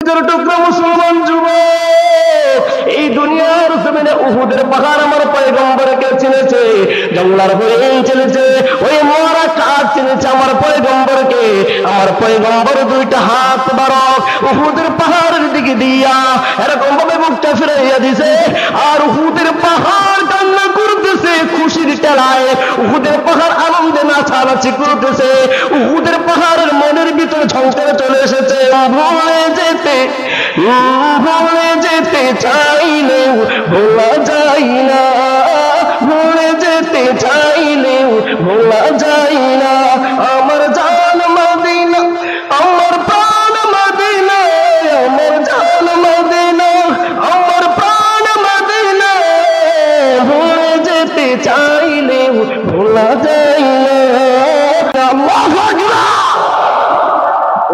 টুকরা মুসলমান যুবক, এই দুনিয়ার জমিনে উহুদের পাহাড় আমার পয়গম্বরকে চিনেছে, জঙ্গলার হরিণ চিনেছে, ওই মরা কাঠ চিনেছে আমার পয়গম্বরকে। আমার পয়গম্বর দুইটা হাত বারক উহুদের পাহাড়ের দিকে দিয়া এরকম ভাবে মুখটা ফিরাইয়া দিছে, আর উহুদের পাহাড় কান্না করতেছে খুশির টেলায়, উহুদের পাহাড় আনন্দে নাচানাচি করতেছে, উহুদের পাহাড়ের মনের ভিতরে ঝংকারে চলে এসেছে। ভুলে যেতে চাইলেও ভোলা যায় না, ভুলে যেতে চাইলেও ভোলা যায় না, আমার জান মদিনা, আমার প্রাণ মদিনা, আমার জান মদিনা, আমার প্রাণ মদিনা, ভুলে যেতে চাইলেও ভোলা যায় না। আল্লাহু আকবার।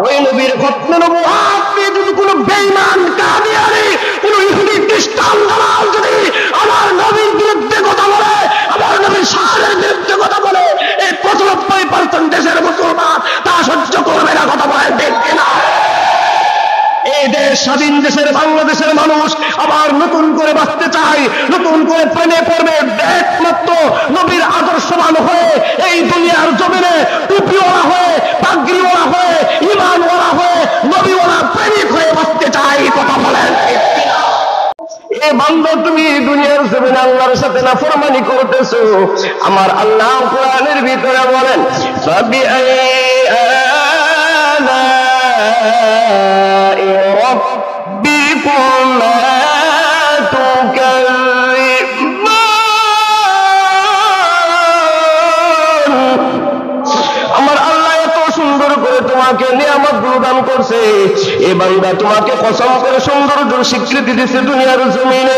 ওই নবীর খতনে নবুওয়াত নিয়ে যদি কোনো বেঈমান কাদিয়ানি, কোনো ইহুদি খ্রিস্টান দালাল যদি আমার নবীর বিরুদ্ধে কথা বলে, আমার নবীর শানের বিরুদ্ধে কথা বলে, এই 95% দেশের মুসলমান তা সহ্য করবে না। কথা বলে ঠিক কিনা? এই দেশ স্বাধীন দেশের বাংলাদেশের মানুষ আবার নতুন করে বাঁচতে চায়, নতুন করে প্রেমে পড়বে একমাত্র নবীর আদর্শবান হয়ে, এই দুনিয়ার জমিনে টুপিওয়ালা হয়ে, পাগড়িওয়ালা হয়ে, ইমানওয়ালা হয়ে, নবীওয়ালা প্রেমিক হয়ে বাঁচতে চায়। কথা বলেন ঠিক কিনা? এ বান্দা, তুমি দুনিয়ার জমিনে আল্লাহর সাথে নাফরমানি করতেছো। আমার আল্লাহ কোরআনের ভিতরে বলেন, আমার আল্লাহ এত সুন্দর করে তোমাকে নিয়ামত দান করছে, এ বান্দা তোমাকে কসম করে সুন্দর স্বীকৃতি দিচ্ছে দুনিয়ার জমিনে।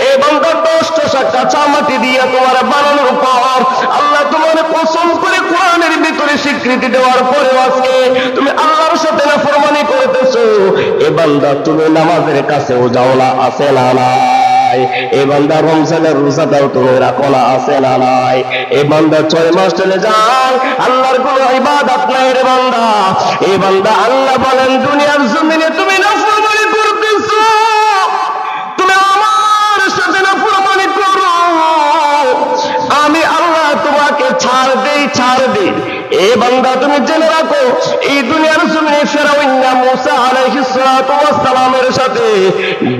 এ বান্দা 10টা কাঁচা মাটি দিয়ে তোমার বানানোর পর আল্লাহ তোমার কসম করে কোরআনের ভিতরে স্বীকৃতি দেওয়ার পরে আজকে তুমি আল্লাহর সাথে নাফরমানি করতেছো। এ বান্দা, তুমি নামাজের কাছেও যাও না, আছে না নাই? এ বান্দা, রমজানের রোজাটাও তুমি রাখো না, আছে না নাই? এ বান্দা 6 মাস চলে যায়, আল্লাহর কোন ইবাদত নাই রে বান্দা। এ বান্দা, আল্লাহ বলেন দুনিয়ার জমিনে তুমি নাফরমানি করতেছো, তুমি আমার সাথে নাফরমানি করো, আমি আল্লাহ তোমাকে ছাড় দেই, ছাড় দেই। এ বান্দা, তুমি জেনে রাখো, এই দুনিয়ার জমিনে ফেরাউন মুসা আলাইহিস সালাতু ওয়াস সালামের সাথে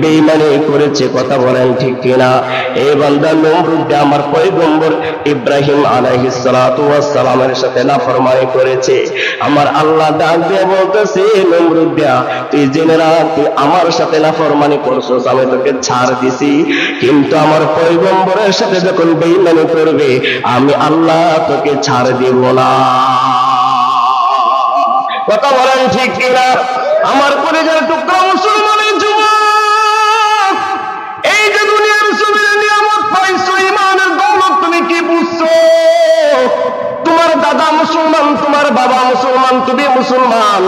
বেঈমানি করেছে। কথা বলেন ঠিক কিনা? এ বান্দা, নমরুদ আমার পয়গম্বর ইব্রাহিম আলাইহিস সালাতু ওয়াস সালামের সাথে নাফরমানি করেছে। আমার আল্লাহ ডাক দিয়ে বলতেছে, নমরুদ, তুই জেনে রাখ, তুই আমার সাথে নাফরমানি করছস, আমি তোকে ছাড় দিছি, কিন্তু আমার পয়গম্বরের সাথে যখন বেঈমানি করবে, আমি আল্লাহ তোকে ছাড় দিব না। কথা বলেন ঠিক কিনা? আমার পরিবার টুকরা মুসলমানের যুবক, এই যে দুনিয়ার জমিনে নিয়ামত পাইছো, ইমানের দৌলত, তুমি কি বুঝছো? তোমার দাদা মুসলমান, তোমার বাবা মুসলমান, তুমি মুসলমান,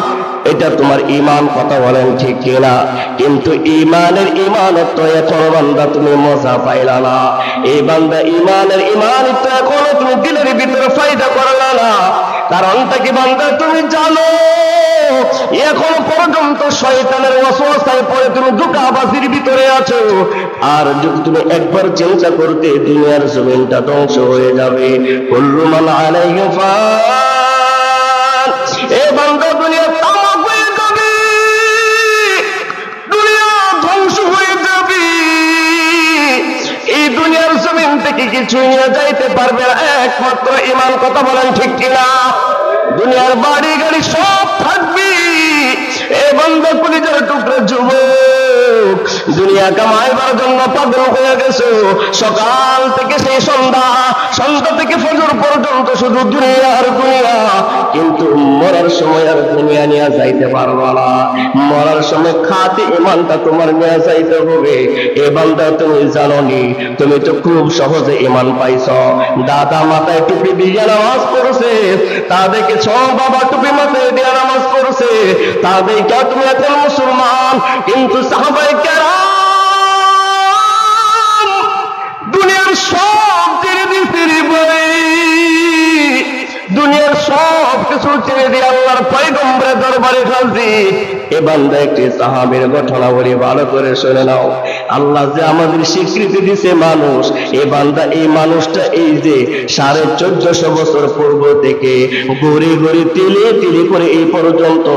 এটা তোমার ইমান। কথা বলেন ঠিক কিনা? কিন্তু ইমানের ইমানত্ব এখনো বান্দা তুমি মজা পাইলা না। এই বান্দা, ইমানের ইমানত্ব এখনো তুমি দিলের ভিতরে ফায়দা করলা না। কারণটা কি বান্দা? তুমি জানো এখনো পর্যন্ত শয়তানের ওয়াসওয়াসায় পড়ে তুমি ধোঁকাবাজির ভিতরে আছো। আর যদি তুমি একবার চিন্তা করতে, দুনিয়ার জমিনটা ধ্বংস হয়ে যাবে, কুল্লু মান আলাইহি ফান। এ বান্দা, দুনিয়া তামাক হয়ে যাবে, দুনিয়া ধ্বংস হয়ে যাবে, এই দুনিয়ার জমিন থেকে কিছু নিয়ে যাইতে পারবে না, একমাত্র ইমান। কথা বলেন ঠিক কিনা? দুনিয়ার বাড়ি গাড়ি সব থাকবে। এ বান্দা, কলিজার টুকরা যুবক, দুনিয়া কামাইবার জন্য পাগল হয়ে গেছো, সকাল থেকে সেই সন্ধ্যা, সন্ধ্যা থেকে ফজর পর্যন্ত শুধু দুনিয়া আর দুনিয়া, কিন্তু মরার সময় আর দুনিয়া নিয়ে যাইতে পারবা না। মরার সময় খাঁটি ইমানটা তোমার নিয়ে যাইতে হবে। এ বান্দা, তুমি জানো নি, তুমি তো খুব সহজে ইমান পাইছ। দাদা মাথায় টুপি দিয়ে নামাজ পড়ছে, তা দেখেছ, বাবা টুপি মাথায় দিয়ে নামাজ পড়ছে, তা দেখে তুমি এখন মুসলমান। কিন্তু সাহাবায়ে কেরাম দুনিয়ার সব ছেড়ে দিয়েছে রে ভাই, দুনিয়ার সব কিছু ছেড়ে দিয়ে আল্লাহর পয়গম্বরের দরবারে উপস্থিত। এ বান্দা একটি সাহাবীর ঘটনা বলি, ভালো করে শুনে নাও। আল্লাহ যে আমাদের স্বীকৃতি দিছে মানুষ, এ বান্দা এই মানুষটা এই যে 1450 বছর পূর্ব থেকে গড়ে গড়ে তিলে তিলে করে এই পর্যন্ত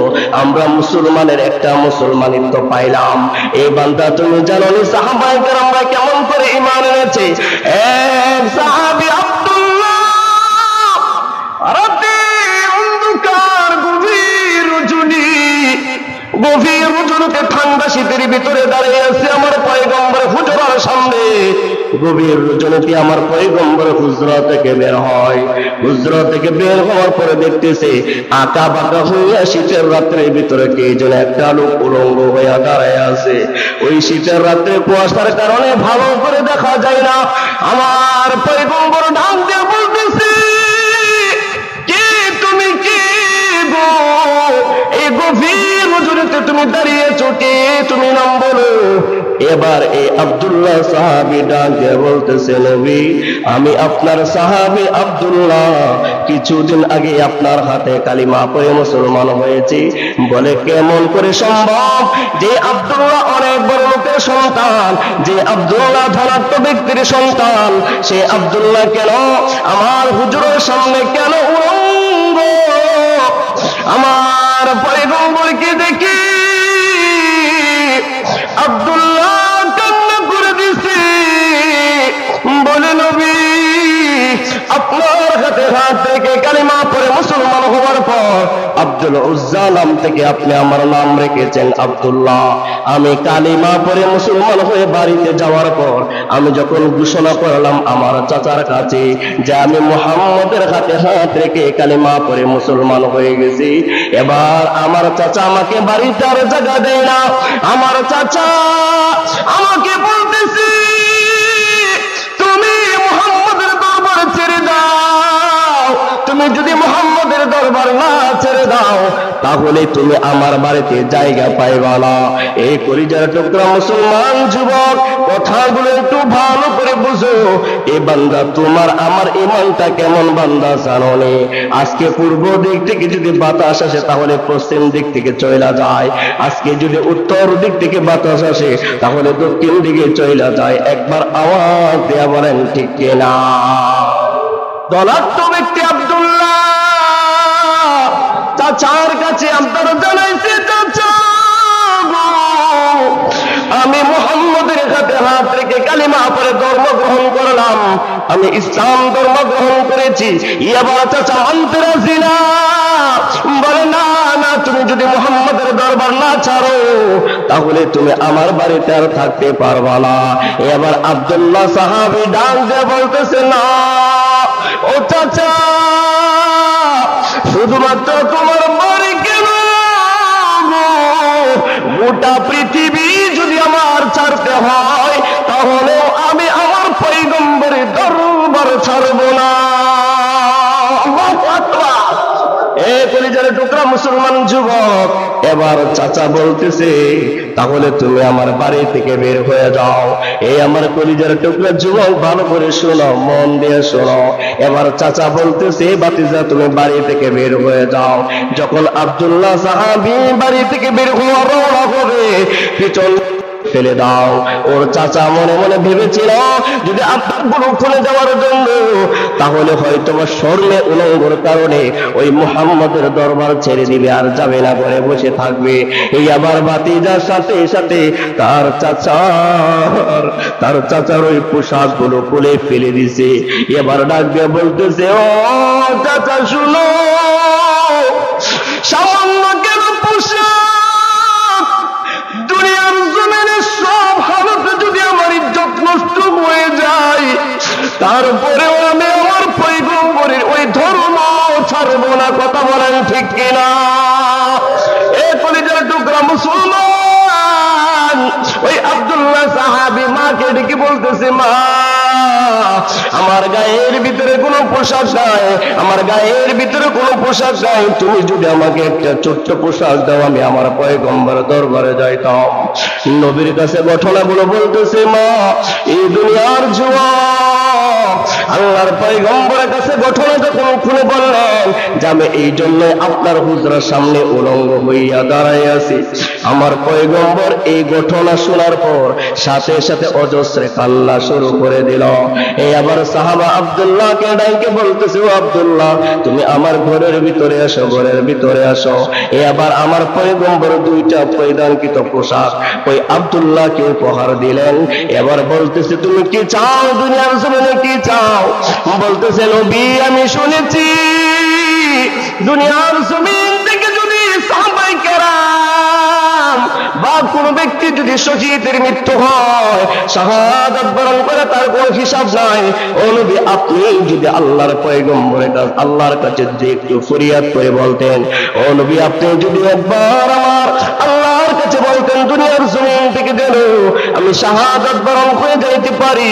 আমরা মুসলমানের একটা মুসলমানিত্ব পাইলাম। এই বান্দা তুমি জানো নি সাহাবায়ে কেরামরা কেমন করে ঈমান এনেছে? এক সাহাবী আব্দুল্লাহ রাতে অন্ধকার গভীর রজনীতে ঠান্ডা শীতের ভিতরে দাঁড়িয়ে আছে আমার পয়গম্বর হুজরার সামনে। গভীর রজনীতে আমার পয়গম্বর হুজরা থেকে বের হয়। হুজরা থেকে বের হওয়ার পরে দেখতেছে আঁকা বাঁকা হইয়া শীতের রাত্রের ভিতরে কে যেন একটা লোক উলঙ্গ হইয়া দাঁড়ায় আছে। ওই শীতের রাত্রে কুয়াশার কারণে ভালো করে দেখা যায় না। আমার পয়গম্বর ডাক দিয়ে বলতেছে, কে তুমি, কে গো? এই গভীর রজনীতে তুমি দাঁড়িয়েছো, কে তুমি? নাম বলো। এবার এই আব্দুল্লাহ সাহাবী ডাক দিয়ে বলতেছে, নবী আমি আপনার সাহাবী আব্দুল্লাহ, কিছুদিন আগে আপনার হাতে কালিমা পড়ে মুসলমান হয়েছি। বলে কেমন করে সম্ভব? যে আব্দুল্লাহ অনেক বড় লোকের সন্তান, যে আব্দুল্লাহ ধনাঢ্য ব্যক্তির সন্তান, সে আব্দুল্লাহ কেন আমার হুজুরের সামনে কেন উলঙ্গ? আমার পয়গম্বরকে দেখি আব্দুল্লাহ কান্না করে দিছে। বলে নবী আপনার হাত থেকে কালিমা পড়ে মুসলমান হওয়ার পর আব্দুল উজ্জা নাম থেকে আপনি আমার নাম রেখেছেন আব্দুল্লাহ। আমি কালিমা পড়ে মুসলমান হয়ে বাড়িতে যাওয়ার পর আমি যখন ঘোষণা করলাম আমার চাচার কাছে যে আমি মুহাম্মদের হাতে হাত রেখে কালিমা পড়ে মুসলমান হয়ে গেছি, এবার আমার চাচা আমাকে বাড়িতে আর জায়গা দেয় না। আমার চাচা আমাকে বলতেছে, তুমি মুহাম্মদের দরবার ছেড়ে দাও। তুমি যদি মুহাম্মদের দরবার না ছেড়ে দাও তাহলে তুমি আমার বাড়িতে জায়গা পাইবা না। এই কলিজার টুকরা মুসলমান যুবক, কথাগুলো একটু ভালো করে বুঝো। এ বান্দা তোমার আমার ঈমানটা কেমন বান্দা জানো নি? আজকে পূর্ব দিক থেকে যদি বাতাস আসে তাহলে পশ্চিম দিক থেকে চলে যায়। আজকে যদি উত্তর দিক থেকে বাতাস আসে তাহলে দক্ষিণ দিকে চলে যায়। একবার আওয়াজ দেয়া বলেন ঠিক কিনা? ধনাঢ্য ব্যক্তি আব্দুল্লাহ চাচার কাছে আপনারা জানাইছে, চাচা আমি মুহাম্মদের হাতে হাত রেখে কালিমা পড়ে ধর্ম গ্রহণ করলাম, আমি ইসলাম ধর্ম গ্রহণ করেছি। এবার চাচা মানতে রাজি না। বলে না না, তুমি যদি মুহাম্মদের দরবার না ছাড়ো তাহলে তুমি আমার বাড়িতে আর থাকতে পারবা না। এবার আব্দুল্লাহ সাহাবী ডাক দিয়ে বলতেছে, না ও চাচা, শুধুমাত্র তোমার বাড়ি কেন, গোটা পৃথিবী যদি আমার ছাড়তে হয় তাহলেও আমি আমার পয়গম্বরের দরবার ছাড়ব না। কলিজার টুকরা মুসলমান যুবক, এবার চাচা বলতেছে তাহলে তুমি আমার বাড়ি থেকে বের হয়ে যাও। এই আমার কলিজার টুকরা যুবক ভালো করে শোনো, মন দিয়ে শোনো। এবার চাচা বলতেছে ভাতিজা তুমি বাড়ি থেকে বের হয়ে যাও। যখন আব্দুল্লাহ সাহাবী বাড়ি থেকে বের হওয়া রওনা হবে, পিছন ফেলে দাও। ওর চাচা মনে মনে ভেবেছিল যদি আপনার খুলে যাওয়ার জন্য, তাহলে হয়তো স্বর্ণে উলঙ্গর কারণে ওই মুহাম্মদের দরবার ছেড়ে দিবে আর যাবে না, ঘরে বসে থাকবে। এই আবার ভাতিজার সাথে সাথে তার চাচার ওই পোশাক গুলো খুলে ফেলে দিছে। এবার ডাক দিয়ে বলতেছে, ও চাচা শুনো, সামান্য কেন পোশাক, দুনিয়ার জমিনে সব হালতে যদি আমার ইজ্জত নষ্ট হয়ে যায় তারপরেও আমি আমার পয়গম্বরের ওই ধর্ম ছাড়ব না। কথা বলেন ঠিক কিনা? এ কলিজার টুকরা মুসলমান, ওই আব্দুল্লাহ সাহাবী মাকে ডেকে বলতেছে, মা আমার গায়ের ভিতরে কোনো পোশাক নাই, আমার গায়ের ভিতরে কোনো পোশাক নাই, তুমি যদি আমাকে একটা ছোট্ট পোশাক দাও আমি আমার পয়গম্বর দরবারে যাইতাম। নবীর কাছে ঘটনাগুলো বলতেছে মা, এই দুনিয়ার যুবক আল্লাহর পয়গম্বরের কাছে ঘটনা যখন খুলে বললেন যে আমি এই জন্য আপনার হুজরার সামনে উলঙ্গ হইয়া দাঁড়াই আছি, আমার পয়গম্বর এই ঘটনা শোনার পর সাথে সাথে অজস্রে কান্না শুরু করে দিল। এই আবার সাহাবা আব্দুল্লাহকে ডাইকে বলতেছে, ও আব্দুল্লাহ তুমি আমার ঘরের ভিতরে আসো, ঘরের ভিতরে আসো। এই আবার আমার পয়গম্বর দুইটা পরিধানকৃত পোশাক ওই আব্দুল্লাহকে উপহার দিলেন। এবার বলতেছে তুমি কি চাও দুনিয়ার জমিনে, কি চাও? বলতেছে নবী আমি শুনেছি দুনিয়ার জমিন থেকে যদি সাহাবায়ে কেরাম বা কোন ব্যক্তি যদি শহীদের মৃত্যু হয়, শাহাদাত বরণ করে তার কোনো হিসাব নাই। ও নবী আপনি যদি আল্লাহর পয়গম্বরের কাছে আল্লাহর কাছে যে একটু ফরিয়াদ করে বলতেন, ও নবী আপনি যদি একবার আমার আল্লাহর কাছে বলতেন দুনিয়ার জমিন থেকে যেন আমি শাহাদাত বরণ করে যাইতে পারি,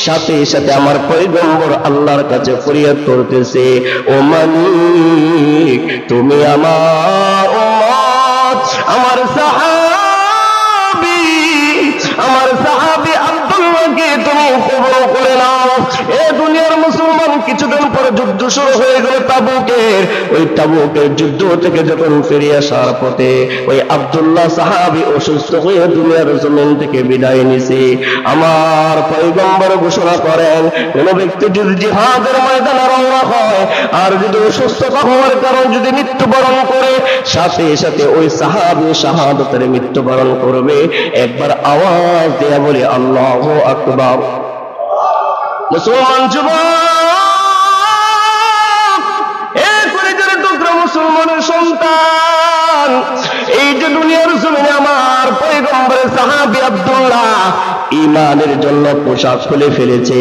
সাথে সাথে আমার পয়গম্বর আল্লাহর কাছে ফরিয়াদ করতেছে, ও মালিক তুমি আমার উম্মত আমার সাহাবী আব্দুল্লাহকে তুমি কবর করে নাও। এ দুনিয়ার মুসলমান কিছুদিন পরে যুদ্ধ শুরু হয়ে গেল তাবুকের। ওই তাবুকের যুদ্ধ থেকে যখন ফিরে আসার পথে ওই আব্দুল্লাহ সাহাবী অসুস্থ হয়ে দুনিয়ার জমিন থেকে বিদায় নিছে। আমার পয়গম্বর ঘোষণা করেন কোন ব্যক্তি যদি জিহাদের ময়দানে রওনা হয় আর যদি অসুস্থতা হওয়ার কারণ যদি মৃত্যুবরণ করে, সাথে সাথে ওই সাহাবী শাহাদাতের মৃত্যুবরণ করবে। একবার আওয়াজ দেয়া বলে আল্লাহু আকবার। মুসলমান যুবক, এই কলিজার টুকরা মুসলমানের সন্তান, এই যে দুনিয়ার জমিনে আমার পয়গম্বরের সাহাবী আব্দুল্লাহ ঈমানের জন্য পোশাক খুলে ফেলেছে,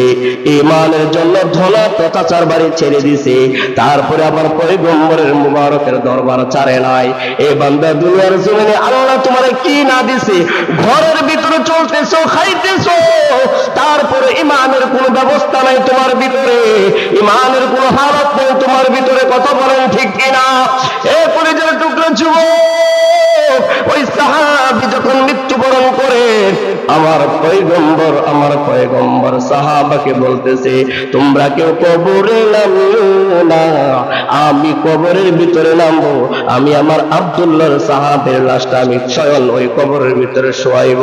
ঈমানের জন্য ধলা তথাচার বাড়ি ছেড়ে দিছে, তারপরে আবার পয়গম্বরের মুবারকের দরবার ছাড়ে নাই। এ বান্দা দুনিয়ার জমিনে আল্লাহ তোমার কি না দিছে, ঘরের ভিতরে চলতেছো খাইতেছো, তারপরে ঈমানের কোনো ব্যবস্থা নাই তোমার ভিতরে, ঈমানের কোনো হালত নেই তোমার ভিতরে। কথা বলেন ঠিক কিনা? এ কলিজার টুকরা যুবক, ওই সাহাবী যখন মৃত্যুবরণ করে আমার পয়গম্বর সাহাবাকে বলতেছে তোমরা কেউ কবরে নামিও না, আমি কবরের ভিতরে নামবো, আমি আমার আব্দুল্লাহর সাহাবের লাশটা আমি স্বয়ং ওই কবরের ভিতরে শোয়াইব।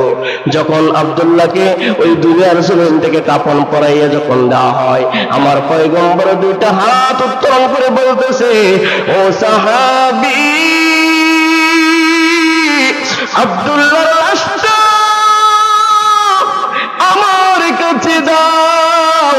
যখন আব্দুল্লাহকে ওই দুনিয়ার জমিন থেকে কাফন পরাইয়া যখন দেওয়া হয়, আমার পয়গম্বর দুইটা হাত উত্তোলন করে বলতেছে, ও সাহাবী আব্দুল্লাহর লাশটা আমার কাছে দাও।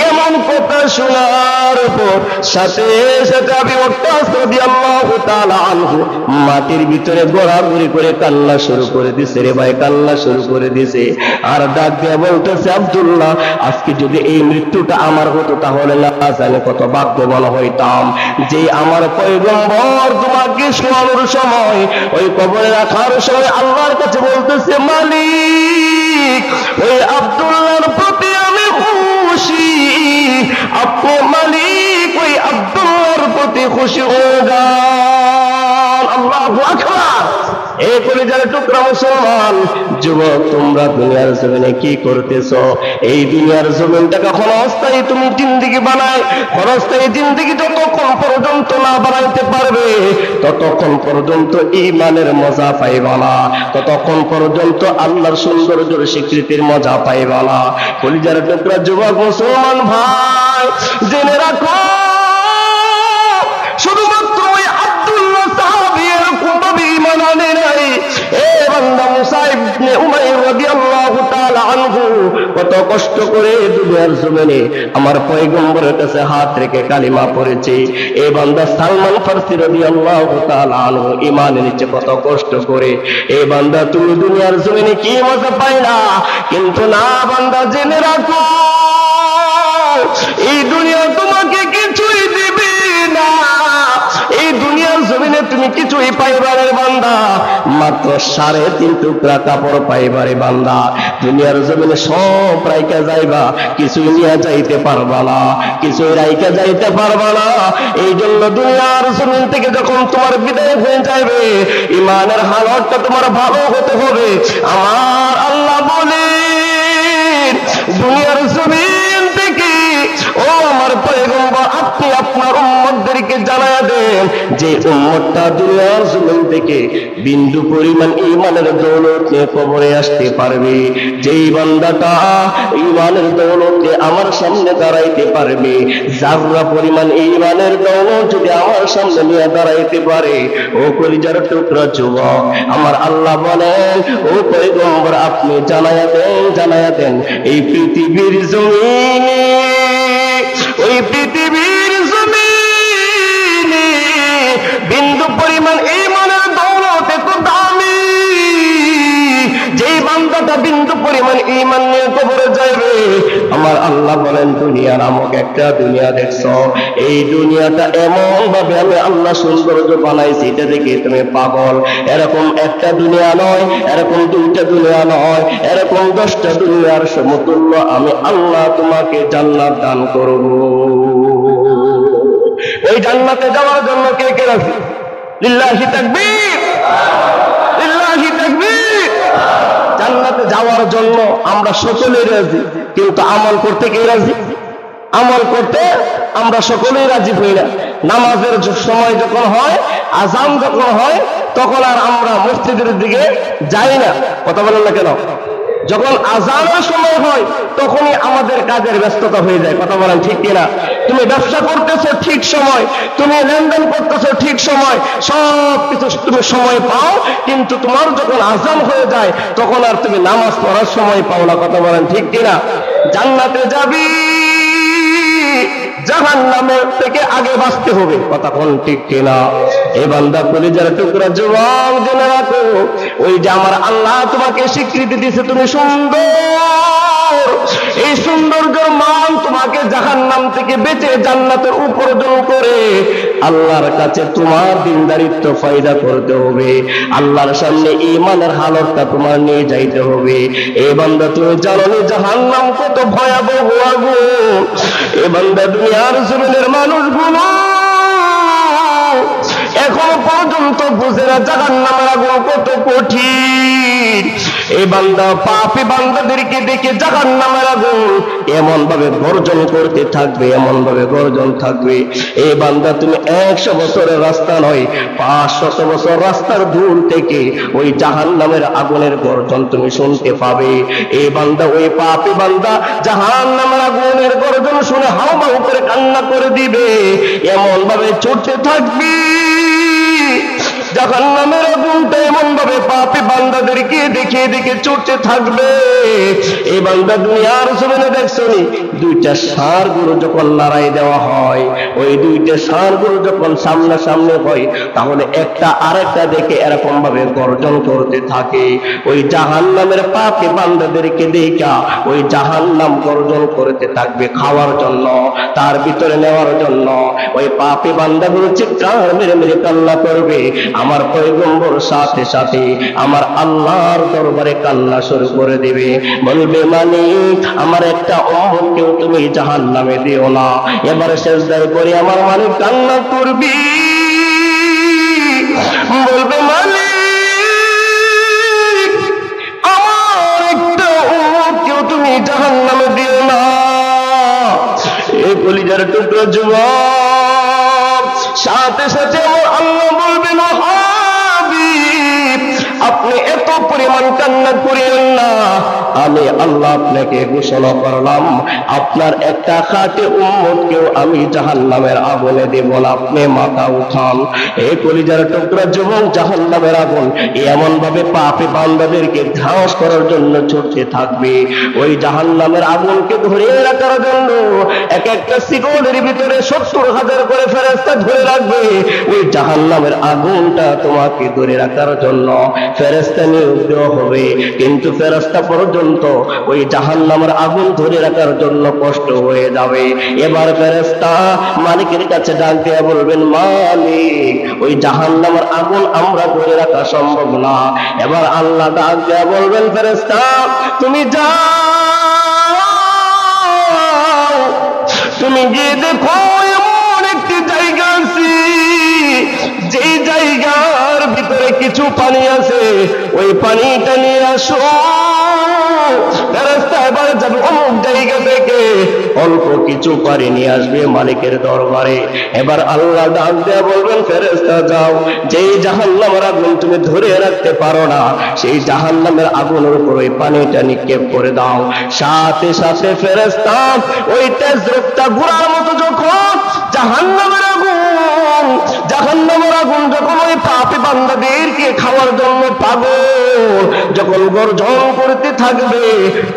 এমন কথা শোনার পর সাথে সাথে আবু ওয়াক্কাস রাদিয়াল্লাহু তাআলা আনহু মাটির ভিতরে গোড়াগুড়ি করে কান্না শুরু করে দিছে। রে ভাই কান্না শুরু করে দিছে আর ডাক দিয়ে বলতেছে, আব্দুল্লাহ আজকে যদি এই মৃত্যুটা আমার হতো তাহলে না জানি কত ভাগ্যবান হইতাম, যে আমার পয়গম্বর তোমাকে শোয়ানোর সময় ওই কবরে রাখার সময় আল্লাহর কাছে বলতেছে, মালিক ওই আব্দুল্লাহর প্রতি আমি খুশি, আপনি মালিক ওই আব্দুল্লাহর প্রতি খুশি হয়ে যান। আল্লাহু আকবার। এই কলিজার টুকরা মুসলমান যুবক, তোমরা দুনিয়ার জমিনে কি করতেছো? এই দুনিয়ার জমিনটাকে ক্ষণস্থায়ী তুমি জিন্দেগি বানায়, ক্ষণস্থায়ী জিন্দেগি যতক্ষণ পর্যন্ত না বানাইতে পারবে ততক্ষণ পর্যন্ত ঈমানের মজা পাইবা না, ততক্ষণ পর্যন্ত আল্লাহর সৌন্দর্যের স্বীকৃতির মজা পাইবা না। কলিজার টুকরা যুবক মুসলমান ভাই, জেনে রাখো শুধুমাত্র ওই আব্দুল্লাহ সাহাবী এরকম ভাবে ঈমান আনে নাই। এ বান্দা মুসা ইবনে উমাইর রাদিয়াল্লাহু তাআলা আনহু কত কষ্ট করে দুনিয়ার জমিনে আমার পয়গম্বরের কাছে হাত রেখে কালিমা পড়েছে। এ বান্দা সালমান ফারসি রাদিয়াল্লাহু তাআলা আনহু ঈমান এনেছে কত কষ্ট করে। এ বান্দা তুমি দুনিয়ার জমিনে কি মজা পাইলা, কিন্তু না বান্দা জেনে রাখো এই দুনিয়া তোমাকে কিছুই দিবে না। এই দুনিয়ার জমিনে তুমি কিছুই পাইবারে বান্দা, মাত্র 3.5 টুকরা কাপড় পাইবারে বান্দা। দুনিয়ার জমিনে সব রাইকা যাইবা, কিছুই নিয়ে যাইতে পারবা না, কিছুই রাইকা যাইতে পারবা না। এই জন্য দুনিয়ার জমিন থেকে যখন তোমার বিদায় হয়ে যাবে, ইমানের হালতটা তোমার ভালো হতে হবে। আমার আল্লাহ বলেন, দুনিয়ার জমিন থেকে ও আমার পয়গম্বর, আপনি আপনার উম্মতদেরকে জানায়া দেন যে উম্মতটা দুনিয়ার জমিন থেকে বিন্দু পরিমাণ ঈমানের দৌলত নিয়ে কবরে আসতে পারবে, যেই বান্দাটা ঈমানের দৌলতে আমার সামনে দাঁড়াইতে পারবে, যাররা পরিমাণ ঈমানের দৌলত যদি আমার সামনে নিয়ে দাঁড়াইতে পারে, ও কলিজার টুকরা যুবক, আমার আল্লাহ বলেন, ও পয়গম্বর আপনি জানায়া দেন এই পৃথিবীর জমিনে, ওই পৃথিবীর জমিনে বিন্দু পরিমাণ ঈমানের দৌলত এত দামি, যেই বান্দাটা বিন্দু পরিমাণ ঈমান নিয়ে কবরে যাবে, আমার আল্লাহ বলেন দুনিয়া নামক একটা দুনিয়া দেখছো, এই দুনিয়াটা এমন ভাবে আমি আল্লাহ সৌন্দর্য বানাইছি, এটা দেখে তুমি পাগল। এরকম একটা দুনিয়া নয়, এরকম 2টা দুনিয়া নয়, এরকম 10টা দুনিয়ার সমতুল্য আমি আল্লাহ তোমাকে জান্নাত দান করব। ওই জান্নাতে যাওয়ার জন্য কে কে রাজি? লিল্লাহি তাকবীর, লিল্লাহি তাকবীর। জান্নাতে যাওয়ার জন্য আমরা সকলেই রাজি, কিন্তু আমল করতে কে রাজি? আমল করতে আমরা সকলেই রাজি হই না। নামাজের সময় যখন হয়, আযান যখন হয়, তখন আর আমরা মসজিদের দিকে যাই না। কথা বলেন না কেন? যখন আযানের সময় হয় তখনই আমাদের কাজের ব্যস্ততা হয়ে যায়। কথা বলেন ঠিক কিনা? তুমি ব্যবসা করতেছো ঠিক সময়, তুমি লেনদেন করতেছো ঠিক সময়, সব কিছু তুমি সময় পাও, কিন্তু তোমার যখন আযান হয়ে যায় তখন আর তুমি নামাজ পড়ার সময় পাও না। কথা বলেন ঠিক কিনা? জান্নাতে যাবি, জাহান্নামের থেকে আগে বাঁচতে হবে। কথা কোন ঠিক কিনা? এই বান্দা কলিজার টুকরা যুবক, জেনে রাখো, ওই যে আমার আল্লাহ তোমাকে স্বীকৃতি দিয়েছে তুমি সুন্দর, এই সৌন্দর্যের মান তোমাকে জাহান্নাম থেকে বেঁচে জান্নাতের উপার্জন করে আল্লাহর কাছে তোমার দিনদারিত্ব ফায়দা করতে হবে, আল্লাহর সামনে ঈমানের হালতটা তোমার নিয়ে যাইতে হবে। এই বান্দা তুমি জানো না জাহান্নাম কত ভয়াবহ আগুন? এই বান্দা দুনিয়ার জমিনের মানুষগুলো এখনো পর্যন্ত বুঝে না জাহান্নামের আগুন কত কঠিন। এই বান্দা পাপী বান্দাদেরকে দেখে জাহান্নামের আগুন এমন ভাবে গর্জন করতে থাকবে, এমন ভাবে গর্জন থাকবে। এই বান্দা তুমি 100 বছরের রাস্তা নয়, 500 বছর রাস্তার দূর থেকে ওই জাহান্নামের আগুনের গর্জন তুমি শুনতে পাবে। এই বান্দা, ওই পাপী বান্দা জাহান্নামের আগুনের গর্জন শুনে হাউমাউ করে কান্না করে দিবে, এমন ভাবে ছুটতে থাকবে। জাহান্নামের আগুনটা এমন ভাবে পাপী বান্দাদেরকে দেখে দেখে ছুটতে থাকবে। এই বান্দা দুনিয়ার জমিনে দেখছনি, 2টা ষাঁড় গরু যখন লড়াই দেওয়া হয়, ওই 2টা ষাঁড় গরু যখন সামনাসামনি হয়, তাহলে একটা আরেকটা দেখে এরকম ভাবে গর্জন করতে থাকে। ওই জাহান্নামের পাপী বান্দাদেরকে দেখা ওই জাহান্নাম গর্জন করতে থাকবে খাওয়ার জন্য, তার ভিতরে নেওয়ার জন্য। ওই পাপী বান্দাগুলো চিৎকার মেরে মেরে কান্না করবে। আমার পয়গম্বর সাথে সাথে আমার আল্লাহর দরবারে কান্না শুরু করে দেবে, বলবে মালিক আমার একটা উম্মতকেও তুমি জাহান্নামে দিও না। এবারে সেজদায় পড়ে আমার মালিক কান্না করবি, বলবে মালিক আমার একটা উম্মতকেও তুমি জাহান্নামে দিও না। এই কলিজার টুকরো যুবক, সাথে সাথে আমার আল্লাহ বলবেন হাবিব আপনি এত পরিমাণ কান্না করিয়েন না, আমি আল্লাহ আপনাকে ঘোষণা করলাম আপনার একটা খাঁটি উম্মতকেও আমি জাহান্নামের আগুনে দেব না, আপনি মাথা উঠান। এই কলিজার টুকরা যুবক, জাহান্নামের আগুন এমন ভাবে পাপী বান্দাদেরকে ধ্বংস করার জন্য ছুটতে থাকবে। ওই জাহান্নামের আগুনকে ধরে রাখার জন্য এক একটা শিকলের ভিতরে 70,000 করে ফেরেশতা ধরে রাখবে। ওই জাহান্নামের আগুনটা তোমাকে ধরে রাখার জন্য ফেরেশতা নিয়োগ দেওয়া হবে, কিন্তু ফেরেশতা পর্যন্ত পর্যন্ত ওই জাহান্নামের আগুন ধরে রাখার জন্য কষ্ট হয়ে যাবে। এবার ফেরেশতা মালিকের কাছে ডাক দিয়ে বলবেন, মালিক ওই জাহান্নামের আগুন আমরা ধরে রাখা সম্ভব না। এবার আল্লাহ ডাক দিয়ে বলবেন, ফেরেশতা তুমি যাও, তুমি গিয়ে দেখো এমন একটি জায়গা আছে, যেই জায়গার ভিতরে কিছু পানি আছে, ওই পানিটা নিয়ে আসো। ফেরেশতা এবার যাবে অমুক জায়গা থেকে অল্প কিছু পানি নিয়ে আসবে মালিকের দরবারে। এবার আল্লাহ ডাক দিয়ে বলবেন, ফেরেশতা যাও, যেই জাহান্নামের আগুন তুমি ধরে রাখতে পারো না, সেই জাহান্নামের আগুনের উপর ওই পানিটা নিক্ষেপ করে দাও। সাথে সাথে ফেরেশতা ওই তেজরূপটা গুড়ার মতো যখন জাহান্নামের আগুন যখন ওই পাপী বান্দাদেরকে খাওয়ার জন্য পাগল যখন গর্জন করতে থাকবে,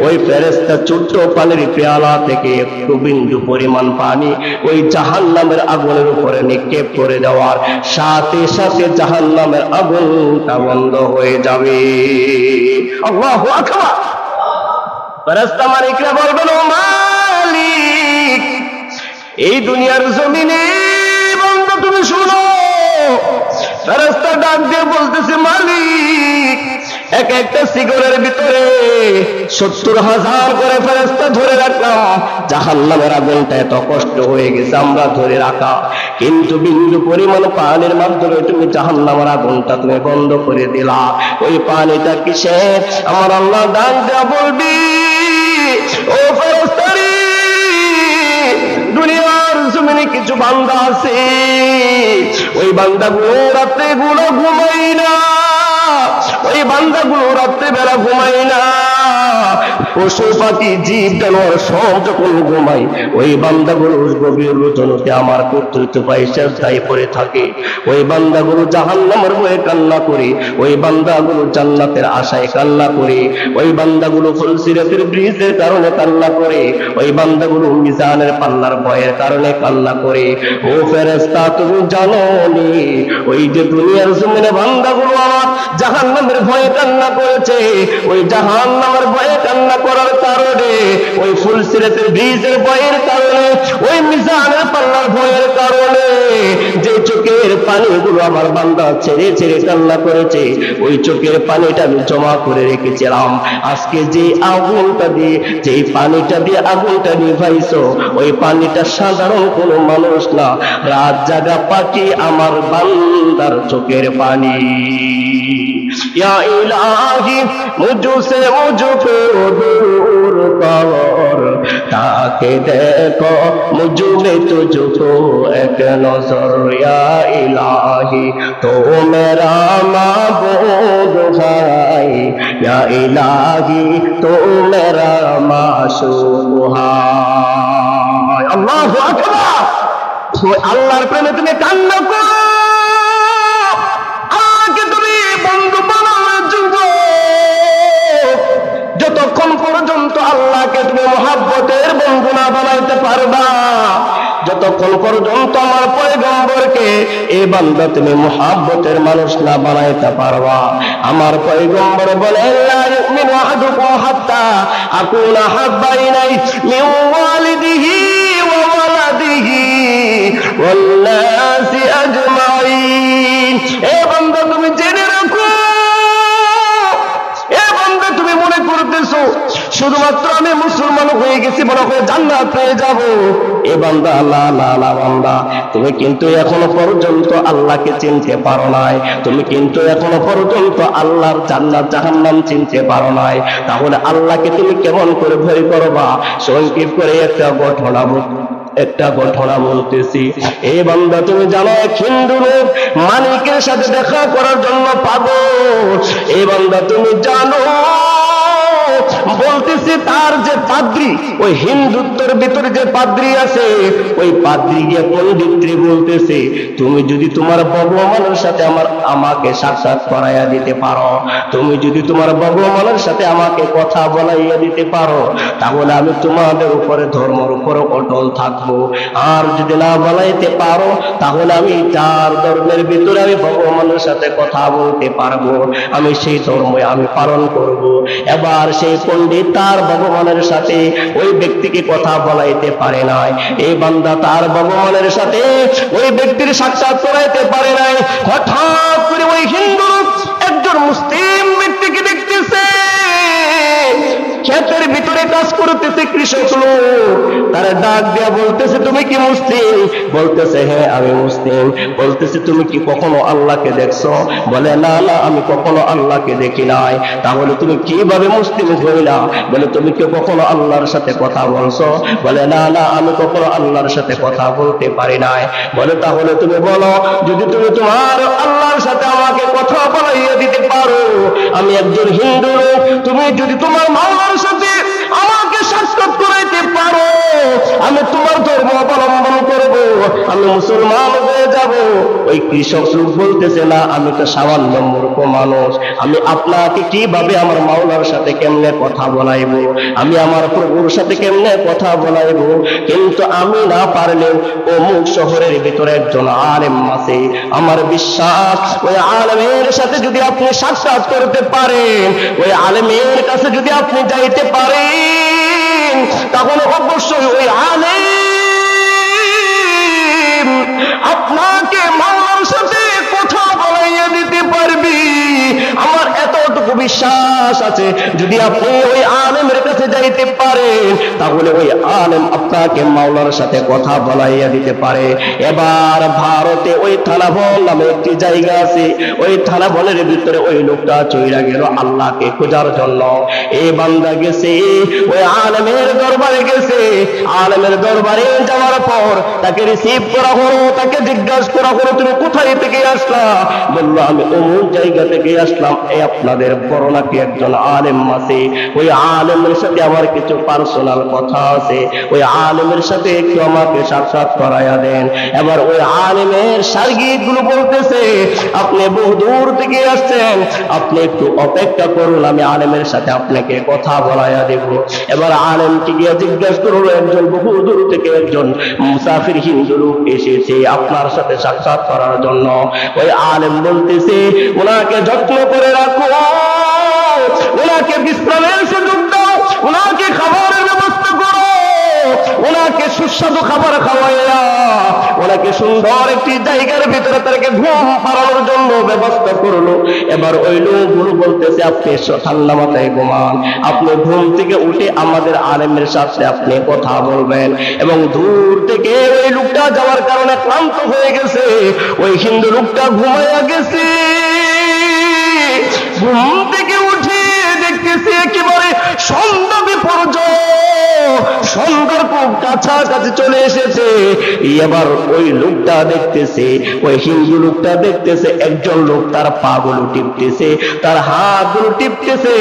ওই ফেরেশতা ছোট্ট পানির পেয়ালা থেকে একটু বিন্দু পরিমাণ পানি ওই জাহান্নামের আগুনের উপরে নিক্ষেপ করে দেওয়ার সাথে সাথে জাহান্নামের আগুনটা বন্ধ হয়ে যাবে। আল্লাহু আকবার। ফেরেশতা মালিকরা বলবেন, ও মালিক এই দুনিয়ার জমিনে বান্দা তুমি শুনো। ফেরেশতা ডাক দিয়ে বলতেছে, মালিক এক একটা সিগরের ভিতরে 70,000 করে ফেরেশতা ধরে রাখলাম, জাহান্নামের আগুনটা এত কষ্ট হয়ে গেছে আমরা ধরে রাখা, কিন্তু বিন্দু পরিমাণ পানির মাধ্যমে তুমি জাহান্নামের আগুনটা তুমি বন্ধ করে দিলা। ওই পানিটা কিসে? আমার আল্লাহ ডাক দিয়ে বলবি, ও ফেরেশতা রে, দুনিয়ার জমিনে কিছু বান্দা আছে, ওই বান্দাগুলো রাত্রে গুলো ঘুমাই না, ওই বান্দাগুলো রাত্রে বেলা ঘুমাই না, পশু পাখি জীব জানোয়ার সব যখন ঘুমাই, ওই বান্দাগুলো গভীর রজনীতে আমার কর্তৃত্ব পাই সেজদায় পড়ে থাকে। ওই বান্দাগুলো জাহান্নামের ভয়ে কান্না করে, ওই বান্দাগুলো জান্নাতের আশায় কান্না করে, ওই বান্দাগুলো ফুলসিরাতের ব্রিজের কারণে কান্না করে, ওই বান্দাগুলো মিজানের পাল্লার ভয়ের কারণে কান্না করে। ও ফেরেশতা তুমি জানো নি, ওই যে দুনিয়ার জমিনে বান্দাগুলো আমার জাহান্নামের ভয়ে কান্না করেছে, ওই জাহান্নামের ভয়ে কান্না করার কারণে, ওই ফুলসিরাতের ব্রিজের ভয়ের কারণে, ওই মিজানের পাল্লার ভয়ের কারণে যে চোখের পানিগুলো আমার বান্দা ছেড়ে ছেড়ে কান্না করেছে, ওই চোখের পানিটা আমি জমা করে রেখেছিলাম। আজকে যে আগুনটা দিয়ে, যেই পানিটা দিয়ে আগুনটা নিভাইছো, ওই পানিটা সাধারণ কোনো মানুষ না, রাত জাগা পাখি আমার বান্দার চোখের পানি। या इलाही मुझसे मुझको दूर कर, ताकि देखो मुझ में तुझको एक नजर। या इलाही तो मेरा माबूद है, या इलाही तो मेरा माशूक है। अल्लाहु अकबर। আল্লাহর প্রেমে তুমি কান্না করো, যতক্ষণ পর্যন্ত আল্লাহকে তুমি মুহাব্বতের বন্ধু না বানাইতে পারবা, যতক্ষণ পর্যন্ত আমার পয়গম্বরকে এই বান্দা তুমি মুহাব্বতের মানুষ না বানাইতে পারবা। আমার পয়গম্বর বলে, লা ইউমিনু আহাদুকুম হাত্তা আকুনা হাব্বা ইলাইহি মিন ওয়ালিদিহি ওয়া ওয়ালাদিহি ওয়ান নাসি আজমাইন। এ বান্দা তুমি জেনে রাখো, তুমি মনে করতেছো শুধুমাত্র আমি মুসলমান হয়ে গেছি বড় হয়ে জান্নাত পেয়ে যাব। এ বান্দা, লা লা লা বান্দা, তুমি কিন্তু এখনো পর্যন্ত আল্লাহকে চিনতে পারো নাই, তুমি কিন্তু এখনো পর্যন্ত আল্লাহর জান্নাত জাহান্নাম চিনতে পারো নাই। তাহলে আল্লাহকে তুমি কেমন করে ভয় করবা? সংক্ষেপ করে একটা ঘটনা বলতেছি। এই বান্দা তুমি জানো, এক হিন্দু লোক মালিকের সাথে দেখা করার জন্য পাগল। এই বান্দা তুমি জানো, বলতেছি তার যে পাদ্রী, ওই হিন্দুত্বের ভিতরে যে পাদ্রী আছে, ওই পাদ্রী গিয়ে পণ্ডিতরে বলতেছে, তুমি যদি তোমার ভগবানের সাথে আমাকে সাক্ষাৎ করাইয়া দিতে পারো, তুমি যদি তোমার ভগবানের সাথে আমাকে কথা বলাইয়া দিতে পারো, তাহলে আমি তোমাদের উপরে ধর্মের উপরে অটল থাকবো। আর যদি না বলাইতে পারো, তাহলে আমি যার ধর্মের ভিতরে আমি ভগবানের সাথে কথা বলতে পারবো, আমি সেই ধর্ম আমি পালন করব। এবার সেই পণ্ডিত তার ভগবানের সাথে ওই ব্যক্তিকে কথা বলাইতে পারে নাই। এই বান্দা তার ভগবানের সাথে ওই ব্যক্তির সাক্ষাৎ করাইতে পারে নাই। হঠাৎ করে ওই হিন্দু একজন মুসলিম ব্যক্তিকে দেখতেছে, ক্ষেতের ভিতরে কাজ করতেছে, কৃষক লোক। তারা ডাক দিয়া বলতেছে, তুমি কি মুসলিম? বলতেছে, হ্যাঁ আমি মুসলিম। বলতেছে, তুমি কি কখনো আল্লাহকে দেখছো? বলে, না না, আমি কখনো আল্লাহকে দেখি নাই। তাহলে তুমি কিভাবে মুসলিম হইলা? বলে, তুমি কি কখনো আল্লাহর সাথে কথা বলছো? বলে, না না, আমি কখনো আল্লাহর সাথে কথা বলতে পারি নাই। বলে, তাহলে তুমি বলো, যদি তুমি তোমার আল্লাহর সাথে আমাকে কথা বলাইয়া দিতে পারো, আমি একজন হিন্দু লোক, তুমি যদি তোমার মাওলার সাথে আমাকে সাক্ষাৎ করাইতে পারো, আমি তোমার ধর্ম অবলম্বন করব, আমি মুসলমান হয়ে যাব। ওই কৃষক লোক বলতেছে, না, আমি তো সামান্য মূর্খ মানুষ, আমি আপনাকে কিভাবে আমার মাওলার সাথে কেমনে কথা বলাইব, আমি আমার প্রভুর সাথে কেমনে কথা বলাইব? কিন্তু আমি না পারলেও অমুক শহরের ভিতরে একজন আলেম আছে, আমার বিশ্বাস ওই আলেমের সাথে যদি আপনি সাক্ষাৎ করতে পারেন, ওই আলেমের কাছে যদি আপনি যাইতে পারেন, তাহলে অবশ্যই ওই আলেম আপনাকে মাওলার সাথে কথা বলাইয়া দিতে পারবি। আমার এতটুকু বিশ্বাস আছে, যদি আপনি ওই আলেমের কাছে যাইতে পারেন, তাহলে ওই আলেম আপনাকে মাওলার সাথে কথা বলাইয়া দিতে পারে। এবার ভারতে ওই থানাবন নামে একটি জায়গা আছে, ওই থানাবনের ভিতরে ওই লোকটা চইরা গেল আল্লাহকে খোঁজার জন্য। এই বান্দা গেছে ওই আলেমের দরবারে গেছে। আলেমের দরবারে যাওয়ার পর তাকে রিসিভ করা হলো, তাকে জিজ্ঞাসা করা হলো, তুমি কোথায় থেকে আসলা? বললো, আমি অমুক জায়গা থেকে আসলাম। এই আপনাদের বড় নাকি একজন আলেম আছে, ওই আলেমের সাথে আমার কিছু পার্সোনাল কথা আছে, ওই আলেমের সাথে একটু আমাকে সাক্ষাৎ করাইয়া দেন। এবার ওই আলেমের সার্গিক গুলো বলতেছে, আপনি বহু দূর থেকে আসছেন, আপনি একটু অপেক্ষা করুন, আমি আলেমের সাথে আপনাকে কথা বলাইয়া দেব। এবার আলেমকে গিয়ে জিজ্ঞাসা করলো, একজন বহু দূর থেকে একজন মুসাফির হিন্দু লোক এসেছে আপনার সাথে সাক্ষাৎ করার জন্য। ওই আলেম বলতেছে, ওনাকে যত্ন করে রাখো, ওনাকে বিশ্রামের সুযোগ দাও, ওনাকে খাবারের ব্যবস্থা করো, ওনাকে সুস্বাদু খাবার খাওয়াইয়া ওনাকে সুন্দর একটি জায়গার ভিতরে তাকে ঘুম পাড়ানোর জন্য ব্যবস্থা করলো। এবার ওই লোকগুলো বলতেছে, আপনি ঠান্ডা মাথায় ঘুমান, আপনি ঘুম থেকে উঠে আমাদের আলেমের সাথে আপনি কথা বলবেন। এবং দূর থেকে ওই লোকটা যাওয়ার কারণে ক্লান্ত হয়ে গেছে, ওই হিন্দু লোকটা ঘুমাইয়া গেছে। ঘুম থেকে উঠে দেখতেছে একেবারে সন্ধ্যা বিপর্যয়, সন্ধ্যার খুব কাছাকাছি চলে এসেছে। এবার ওই লোকটা দেখতেছে, ওই হিন্দু লোকটা দেখতেছে, একজন লোক তার পা গুলো টিপতেছে, তার হাত গুলো টিপতেছে,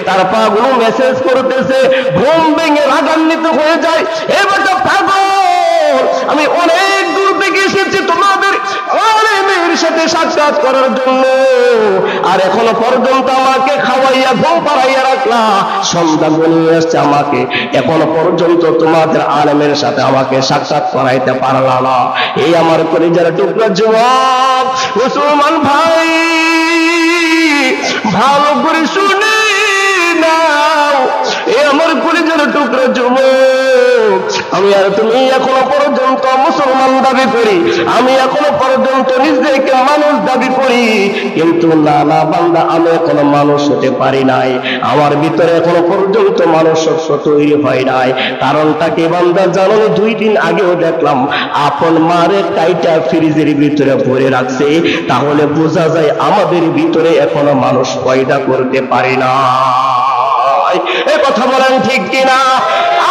তার পা গুলো মেসেজ করতেছে। ঘুম ভেঙে রাগান্বিত হয়ে যায়, এবার তো পাগল, আমি অনেক দূর থেকে এসেছি তোমাদের আলেমের সাথে সাক্ষাৎ করার জন্য, আর এখনো পর্যন্ত আমাকে খাওয়াইয়া ঘুম পাড়াইয়া রাখলা, সন্ধ্যা গনিয়ে আসছে, আমাকে এখনো পর্যন্ত তোমাদের আলেমের সাথে আমাকে সাক্ষাৎ করাইতে পারলা না। এই আমার কলিজার টুকরা যুবক মুসলমান ভাই, ভালো করে শুনে নাও, এই আমার কলিজার টুকরা যুবক, আমি আর তুমি এখনো পর্যন্ত মুসলমান দাবি করি, আমি এখনো পর্যন্ত নিজেকে মানুষ দাবি করি, কিন্তু না না বান্দা, আমি এখনো মানুষ হতে পারি নাই, আমার ভিতরে এখনো পর্যন্ত মানুষত্ব তৈরি হয় নাই। কারণটা কি বান্দা জানো? 2 দিন আগেও দেখলাম আপন মারে কাইটা ফ্রিজের ভিতরে ভরে রাখছে, তাহলে বোঝা যায় আমাদের ভিতরে এখনো মানুষ পয়দা করতে পারি না। এ কথা বলেন ঠিক কিনা?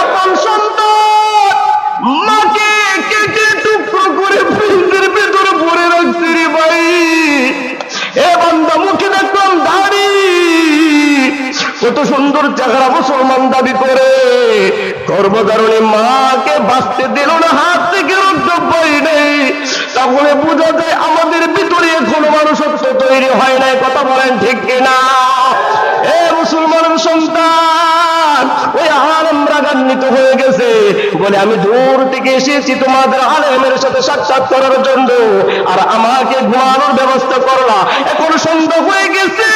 আপন সন্তান মাকে কেটে টুকরো করে ফ্রিজের ভিতরে ভরে রাখছে রে ভাই। এ বান্দা মুখে দেখলাম দাড়ি, কত সুন্দর চেহারা মুসলমান দাবি করে, গর্ভধারণী মাকে বাঁচতে দিল না, হাত থেকে রক্ত বই নেই, তাহলে বোঝা যায় আমাদের ভিতরে এখনো মানুষত্ব তৈরি হয় নাই। কথা বলেন ঠিক কিনা? এ মুসলমানের সন্তান, ওই আলেম রাগান্বিত হয়ে গেছে, বলে আমি দূর থেকে এসেছি তোমাদের আলেমের সাথে সাক্ষাৎ করার জন্য, আর আমাকে ঘুমানোর ব্যবস্থা করলা, এখন সন্ধ্যা হয়ে গেছে,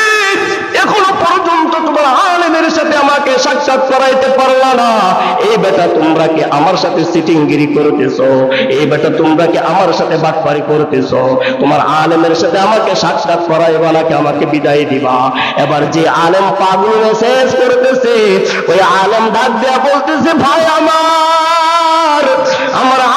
এখনো পর্যন্ত তোমার আলেমের সাথে আমাকে সাক্ষাৎ করাইতে পারলা না। এই বেটা তোমরা কি আমার সাথে সিটিংগিরি করতেছ? এই বেটা তোমরা কি আমার সাথে বাটপারি করতেছ? তোমার আলেমের সাথে আমাকে সাক্ষাৎ করাইবা নাকি আমাকে বিদায় দিবা? এবার যে আলেম পাগল মেসেজ করতেছে, ওই আলেম ডাক দেয়া বলতেছে, ভাই আমার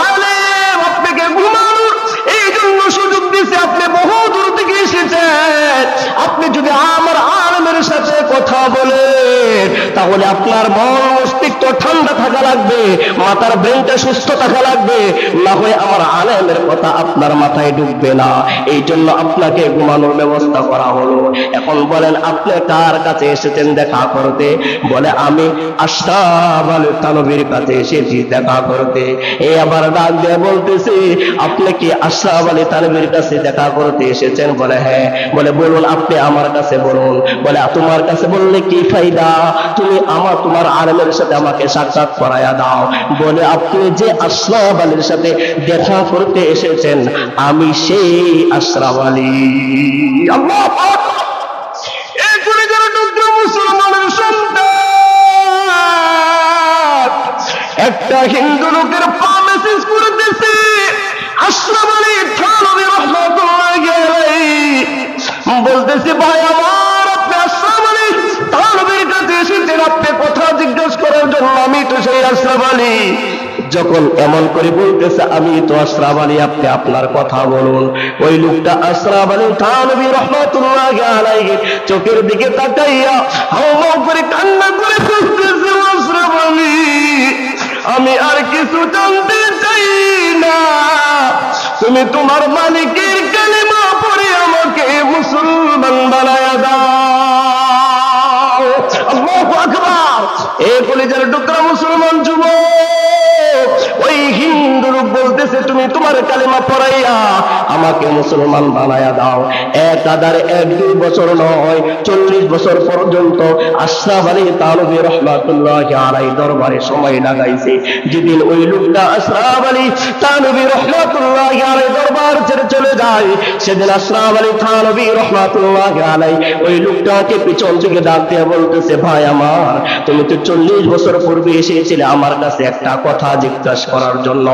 আলেম আপনাকে ঘুমানোর এই জন্য সুযোগ দিছে, আপনি বহু দূর থেকে এসেছেন, আপনি যদি আমার আলেমের সাথে কথা বলেন তাহলে আপনার মন মস্তিষ্ক ঠান্ডা থাকা লাগবে, মাথার ব্রেনটা সুস্থ থাকা লাগবে, না হয় আমার আলেমের কথা আপনার মাথায় ঢুকবে না, এই জন্য আপনাকে ঘুমানোর ব্যবস্থা করা হলো। এখন বলেন আপনি কার কাছে এসেছেন দেখা করতে? বলে আমি আশরাফ আলী থানভীর কাছে এসেছি দেখা করতে। এই আবার ডাক দিয়ে বলতেছি, আপনি কি আশরাফ আলী থানভীর কাছে দেখা করতে এসেছেন? বলে হ্যাঁ। বলে বলুন আপনি আমার কাছে বলুন। বলে তোমার কাছে বললে কি ফায়দা, তুমি তোমার আলেমের সাথে আমাকে সাক্ষাৎ করায়া দাও। বলে আপনি যে আশরাফ আলীর সাথে দেখা করতে এসেছেন, আমি সেই আশরাফ আলী। আল্লাহু আকবার। এই করে যারা টুকরো মুসলমানের সন্তান, একটা হিন্দু লোকের পা মেসেজ করতেছে, আশরাফ আলী থানভী রাহমাতুল্লাহি আলাইহি বলতেছে, ভাই আমার, আপনি আশরাফ আলী থানভীর কাছে এসেছেন আপনি কথা জিজ্ঞাসা করার জন্য, আমি তো সেই আশরাফ আলী। যখন এমন করে বলতেছে আমি তো আশরাফ আলী, আপনি আপনার কথা বলুন, ওই লোকটা আশরাফ আলী থানভী রাহমাতুল্লাহি আলাইহি চোখের দিকে তাকাইয়া হাওমাও করে কান্না করে বলতেছে, আশরাফ আলী আমি আর কিছু জানতে চাই না, তুমি তোমার মালিকের কালিমা পড়ে আমাকে মুসলমান বানায়া দাও। আল্লাহু আকবার। এই কলিজার টুকরা মুসলমান যুবক, ওই হিন্দু লোক বলতেছে তুমি তোমার কালিমা পড়াইয়া আমাকে মুসলমান বানায়া দাও। একাধারে 1-2 বছর নয়, 40 বছর পর্যন্ত আশরাফ আলী থানভী রাহমাতুল্লাহি আলাইহি দরবারে সময় লাগাইছে। যেদিন ওই লোকটা আশরাফ আলী থানভী রাহমাতুল্লাহি আলাইহি দরবার ছেড়ে চলে যায়, সেদিন আশরাফ আলী থানভী রাহমাতুল্লাহি আলাইহি ওই লোকটাকে পিছন থেকে ডাক দিয়ে বলতেছে, ভাই আমার, তুমি তো 40 বছর পূর্বে এসেছিলে আমার কাছে একটা কথা জিজ্ঞাসা করার জন্য,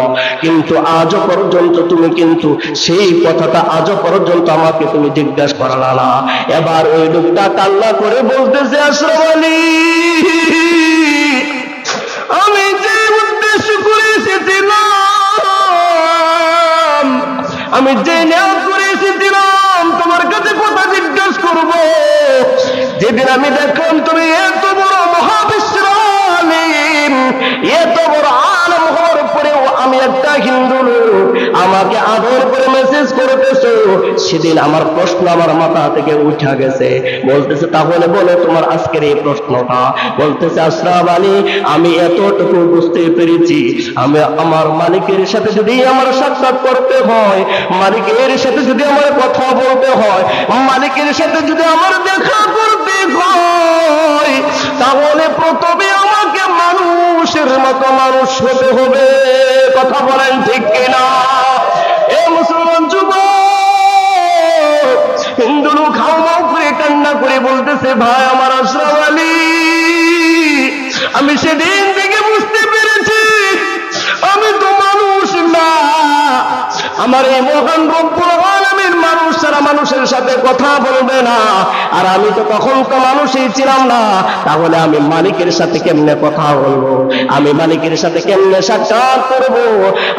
কিন্তু আজও পর্যন্ত তুমি কিন্তু সেই কথাটা আজও পর্যন্ত আমাকে তুমি জিজ্ঞাসা করালা না। এবার ওই লোকটা কান্না করে বলতেছে, আশরাফ আলী আমি যে উদ্দেশ্য করে এসেছিলাম, আমি যে নিয়ত করে এসেছিলাম তোমার কাছে কথা জিজ্ঞাসা করব, যেদিন আমি দেখলাম তুমি এত বড় মহাবিশ্বের আলিম, এত বড় আলেম হওয়ার পরেও আমি একটা হিন্দু লোক, আমাকে আদর করে মেসেজ করতেছো, সেদিন আমার প্রশ্ন আমার মাথা থেকে উঠে গেছে। বলতেছে তাহলে বলো তোমার আজকের এই প্রশ্নটা। বলতেছে আশরাফ আলী আমি এতটুকু বুঝতে পেরেছি, আমি আমার মালিকের সাথে যদি আমার সাক্ষাৎ করতে হয়, মালিকের সাথে যদি আমার কথা বলতে হয়, মালিকের সাথে যদি আমার দেখা করতে হয়, তাহলে প্রথমে আমাকে মানুষের মতো মানুষ হতে হবে। কথা বলেন ঠিক কিনা? এ মুসলমান যুবক, হিন্দু লোক হাওমাও করে কান্না করে বলতেছে, ভাই আমার আশরাফ আলী, আমি সেদিন থেকে বুঝতে পেরেছি আমি তো মানুষ না, আমার এই মহান রব্বুল আলামিন মানুষ ছাড়া মানুষের সাথে কথা বলবে না, আর আমি তো তখন তো মানুষই ছিলাম না, তাহলে আমি মালিকের সাথে কেমনে কথা বলবো, আমি মালিকের সাথে কেমনে সাক্ষাৎ করবো?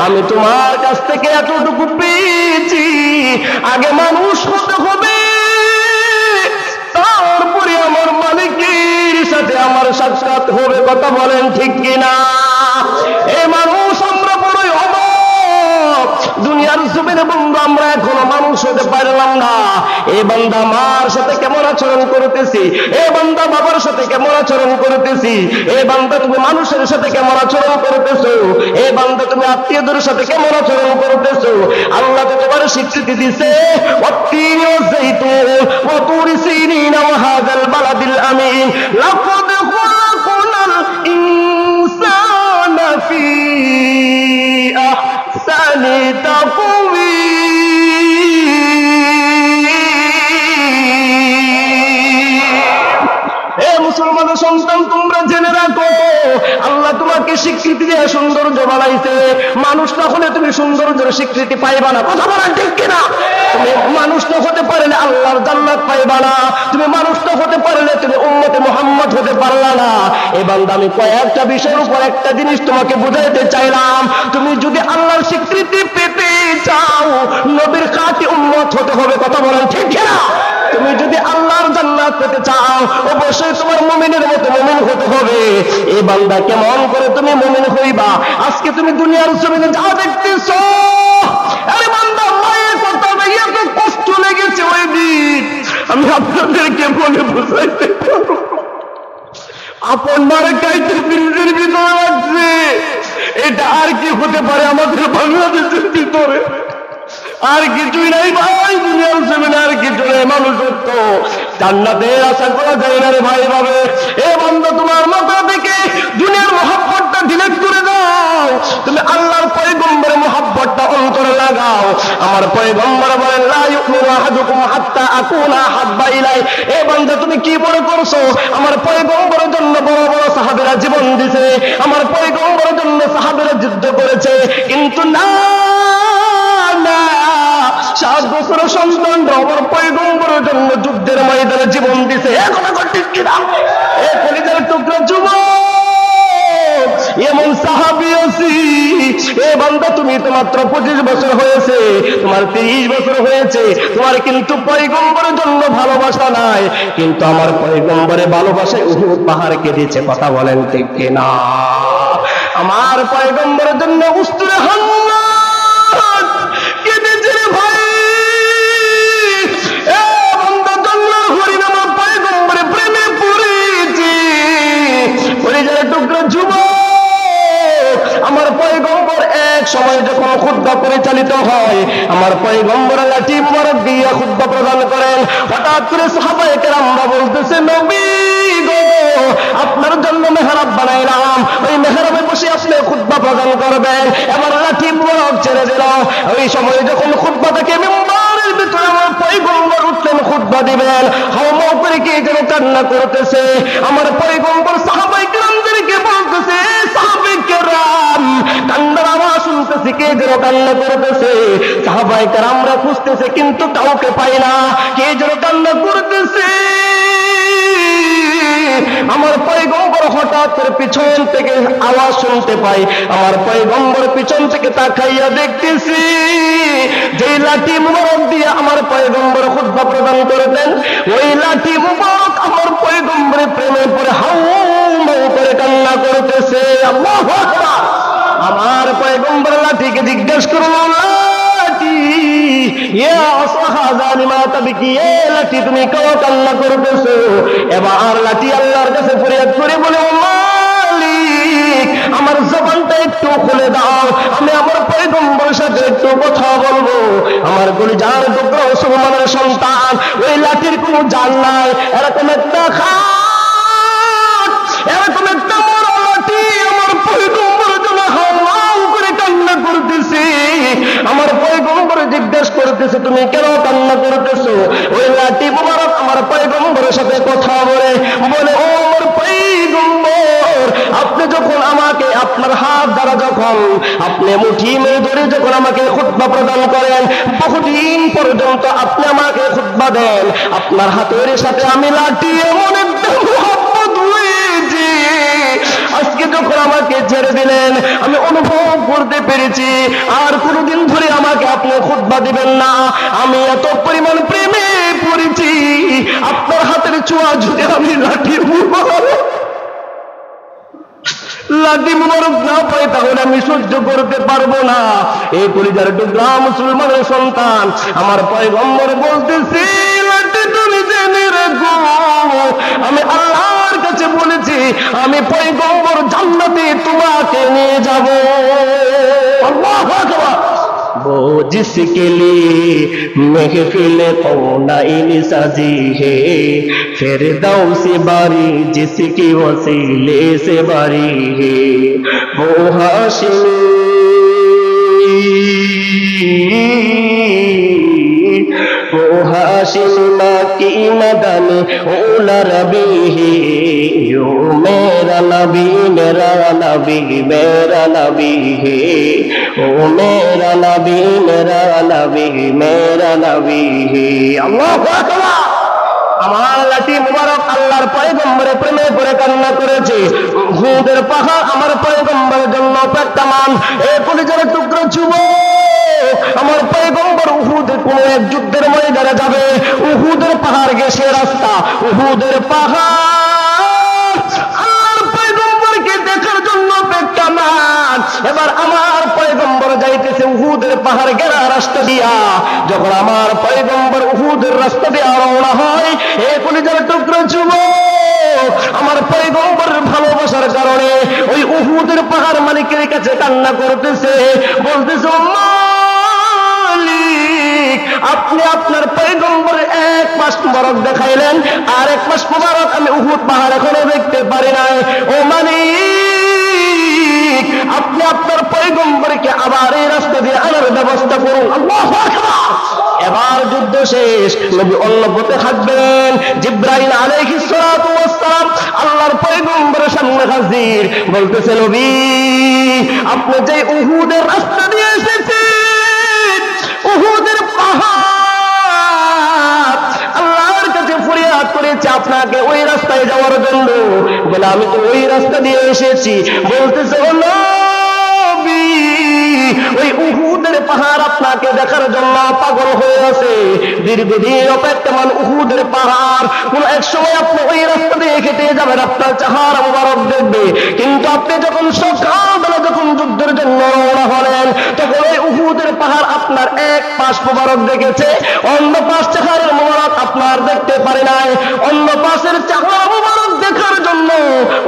আমি তোমার কাছ থেকে এতটুকু পেয়েছি, আগে মানুষ হতে হবে, তারপরে আমার মালিকের সাথে আমার সাক্ষাৎ হবে। কথা বলেন ঠিক কিনা? এই মানুষ আমরা বড়ই অবাক, দুনিয়ার দুনিয়ার জমিনে বন্ধু আমরা এখনো মানুষ হতে পারলাম না। এ বান্দা মার সাথে কেমন আচরণ করতেছি, এ বান্দা বাবার সাথে কেমন আচরণ করতেছি, এ বান্দা তুমি মানুষের সাথে কেমন আচরণ করতেছো, এ বান্দা তুমি আত্মীয়দের সাথে কেমন আচরণ করতেছো। আল্লাহ তো তোমার স্বীকৃতি দিছে, ওয়াত্তিনি ওয়াযাইতুন ওয়া তুরি সিনিন ওয়া হাযাল বালাদিল আমিন লাকাদ খালাকনাল ইনসানা ফি আহসানি তাকওয়ীম। মুসলমানের সন্তান তোমরা জেনে রাখো, আল্লাহ তোমাকে স্বীকৃতি দিয়ে সৌন্দর্য বানাইছে। মানুষ না হলে তুমি সৌন্দর্যের স্বীকৃতি পাইবা না, কথা বলা ঠিক কিনা? তুমি মানুষ না হতে পারলে আল্লাহর জান্নাত পাইবা না, তুমি মানুষ না হতে পারলে তুমি উম্মতে মুহাম্মদ হতে পারলা না। এই বান্দা আমি কয়েকটা বিষয়ের উপর একটা জিনিস তোমাকে বুঝাইতে চাইলাম, তুমি যদি আল্লাহর স্বীকৃতি পেতে চাও নবীর খাঁটি উম্মত হতে হবে, কথা বলেন ঠিক কিনা? তুমি যদি আল্লাহর জান্নাত পেতে চাও অবশ্যই তোমার মুমিনের মতো মুমিন হতে হবে। এই বান্দা কেমন করে তুমি মুমিন হইবা? আজকে তুমি দুনিয়ার জমিনে যা দেখতেছো, আরে বান্দা মায়ের কথা এত কষ্ট লেগেছে ওই দিন, আমি আপনাদেরকে বলে বুঝাইতে পারবো। আপন মারে গাইতে ব্রিজের ভিতরে লাগছে, এটা আর কি হতে পারে আমাদের বাংলাদেশের ভিতরে? আর কিছুই নাই ভাই, দুনিয়ার জমিনে আর কিছু নেই। মানুষত্ব জান্নাতের আশা করা যায় না রে ভাই ভাবে। এ বান্দা তোমার মাথা থেকে দুনিয়ার মহব্বতটা ডিলিট করে দাও, তুমি আল্লাহর পয়গম্বরের মহব্বতটা অন্তরে লাগাও। আমার পয়গম্বর বলেন লা ইউমিনু আহাদুকুম হাত্তা আকুনা হাব্বা ইলাইহি। এ বান্দা তুমি কি মনে করছো আমার পয়গম্বরের জন্য বড় বড় সাহাবীরা জীবন দিয়েছে, আমার পয়গম্বরের জন্য সাহাবীরা যুদ্ধ করেছে, কিন্তু না, 7 বছরের সন্তানরা আমার পয়গম্বরের জন্য যুদ্ধের ময়দানে জীবন দিছে। এখন ঠিক কিনা? এ কলিজার টুকরা যুবক, এমন সাহাবী আছি। এ বান্দা তুমি তো মাত্র 25 বছর হয়েছে, তোমার 30 বছর হয়েছে, তোমার কিন্তু পয়গম্বরের জন্য ভালোবাসা নাই, কিন্তু আমার পয়গম্বরের ভালোবাসায় উহুদ পাহাড় কেঁদেছে, কথা বলেন ঠিক কিনা? আমার পয়গম্বরের জন্য উস্তুরে হান্নাত কেঁদেছে রে ভাই। আমার পয়গম্বর এক সময় যখন খুতবা পরিচালিত হয়, আমার পয়গম্বর লাঠি মোবারক দিয়ে খুতবা প্রদান করেন। হঠাৎ করে সাহাবায়ে কেরামরা বলতেছে, নবী গো, আপনার জন্য মেহরাব বানাইলাম, ওই মেহরাবে বসে আপনি খুতবা প্রদান করবেন। এবার লাঠি মোবারক ছেড়ে দিল। ওই সময় যখন খুতবা থেকে মিম্বারের ভিতরে আমার পয়গম্বর উঠলেন খুতবা দিবেন, হাওমাও করে কে যেন কান্না করতেছে। আমার পয়গম্বর সাহাবায়ে কেরামদেরকে বলতেছে, সাহাবায়ে কেরাম কান্নার আওয়াজ শুনতেছি, কে যেন কান্না করতেছে। সাহাবায়ে কেরামরা খুঁজতেছে কিন্তু কাউকে পায় না, কে যেন কান্না করতেছে। আমার পয়গম্বর হঠাৎ করে পিছন থেকে আওয়াজ শুনতে পাই, আমার পয়গম্বর পিছন থেকে তাকাইয়া দেখতেছি যে লাঠি মুবারক দিয়ে আমার পয়গম্বর খুতবা প্রদান করতেন, ওই লাঠি মুবারক আমার পয়গম্বরের প্রেমে পড়ে হাউ মাউ করে কান্না করতেছে। আল্লাহু আকবার। আমার পয়গম্বর লাঠিকে জিজ্ঞেস করল, লাঠি ইয়া আসহা জালিমা তাবকি, এ লাঠি তুমি কেন কান্না করতেছো? এবার লাঠি আল্লাহর কাছে ফরিয়াদ করে বলে, ও মালিক, আমার জবানটা একটু খুলে দাও, আমি আমার পয়গম্বরের সাথে একটু কথা বলবো। আমার কলিজার টুকরা মুসলমানের সন্তান, ওই লাঠির কোনো জান নাই, এরকম একটা খাট, এরকম একটা বড় লাঠি আমার পয়গম্বরের জন্য হাউ করে কান্না করতেছে। আমার পয়গম্বর জিজ্ঞেস করতেছে, তুমি কেন কান্না করতেছো? ওই লাঠি মুবারক আমার পয়গম্বরের সাথে কথা বলে, ও আমার পয়গম্বর, আপনি যখন আমাকে আপনার হাত দ্বারা যখন আপনি মুঠি মেরে ধরে যখন আমাকে খুতবা প্রদান করেন, বহুদিন পর্যন্ত আপনি আমাকে খুতবা দেন, আপনার হাতের সাথে আমি লাঠি এমন একটা মোহাব্বত হয়েছে, আজকে যখন আমাকে ছেড়ে দিলেন আমি অনুভব করতে পেরেছি আর কোনদিন ধরে আমাকে আপনি খুতবা দিবেন না। আমি এত পরিমাণ প্রেমে পড়েছি, আপনার হাতের ছোঁয়া যদি আমি লাঠি লাঠি মুবারক না পাই তাহলে আমি সহ্য করতে পারবো না। এই কলিজার টুকরা মুসলমানের সন্তান, আমার পয়গম্বর বলতেছে লাঠি তুমি জেনে রাখো, আমি আল্লাহর কাছে বলেছি আমি পয়গম্বর জান্নাতে তোমাকে নিয়ে যাব। আল্লাহু আকবার। वो जिसके लिए महफिल कौनाइन सजी है, फिरदौसी बारी जिसकी वसीले से बारी है, वो हाशिम माँ की मदन ओला रबी है, यो मेरा नबी मेरा नबी मेरा नबी है, ओ मेरा नबी मेरा नबी मेरा नबी है। আল্লাহু আকবার। আমার লাঠি মুবারক আল্লাহর পয়গম্বরের প্রেমে পড়ে কান্না করেছে। উহুদের পাহাড় আমার পয়গম্বরের জন্য প্রত্যামান। এই কলিজার টুকরো যুবক, আমার পয়গম্বর উহুদের কোন এক যুদ্ধের ময়দানে যাবে, উহুদের পাহাড় গেছে রাস্তা, উহুদের পাহাড় আল্লাহর পয়গম্বরকে দেখার জন্য প্রত্যামান। এবার আমার পয়গম্বর যাইতেছে উহুদের পাহাড় ঘেরা রাস্তা দিয়া। যখন আমার পয়গম্বর উহুদের রাস্তা দিয়ে রওনা হয়, এই কলিজার টুকরো যুবক, আমার পয়গম্বরের ভালোবাসার কারণে ওই উহুদের পাহাড় মালিকের কাছে কান্না করতেছে, বলতেছে মালিক আপনি আপনার পয়গম্বরের এক পাশ মুবারক দেখাইলেন, আর এক পাশ মুবারক আমি উহুদ পাহাড় এখনো দেখতে পারি নাই। ও মালিক আপনি আপনার পয়গম্বরকে আবার এই রাস্তা দিয়ে আনার ব্যবস্থা করুন। আল্লাহু আকবার। এবার যুদ্ধ শেষ, নবী অন্য পথে থাকবেন। জিবরাইল আলাইহিস সালাতু ওয়াস সালাম আল্লাহর পয়গম্বরের সামনে হাজির, বলতেছে নবী আপনি যে উহুদের রাস্তা দিয়ে এসেছেন, উহুদের পাহাড় আল্লাহর কাছে ফরিয়াদ করেছে আপনাকে ওই রাস্তায় যাওয়ার জন্য, বলে আমি তো ওই রাস্তা দিয়ে এসেছি। বলতেছে নবী ওই উহুদের পাহাড় আপনাকে দেখার জন্য পাগল হয়ে আছে, দীর্ঘদিন অপেক্ষমান উহুদের পাহাড়। কোন এক সময় আপনি ওই রাস্তা দিয়ে হেঁটে যাবেন, আপনার চেহারা মুবারক দেখবে, কিন্তু আপনি যখন সকালবেলা যখন যুদ্ধের জন্য রওনা হলেন, তখন ওই উহুদের পাহাড় আপনার এক পাশ মুবারক দেখেছে, অন্য পাশ চেহারা মুবারক আপনার দেখতে পারে নাই। অন্য পাশের চেহারা মুবারক দেখার জন্য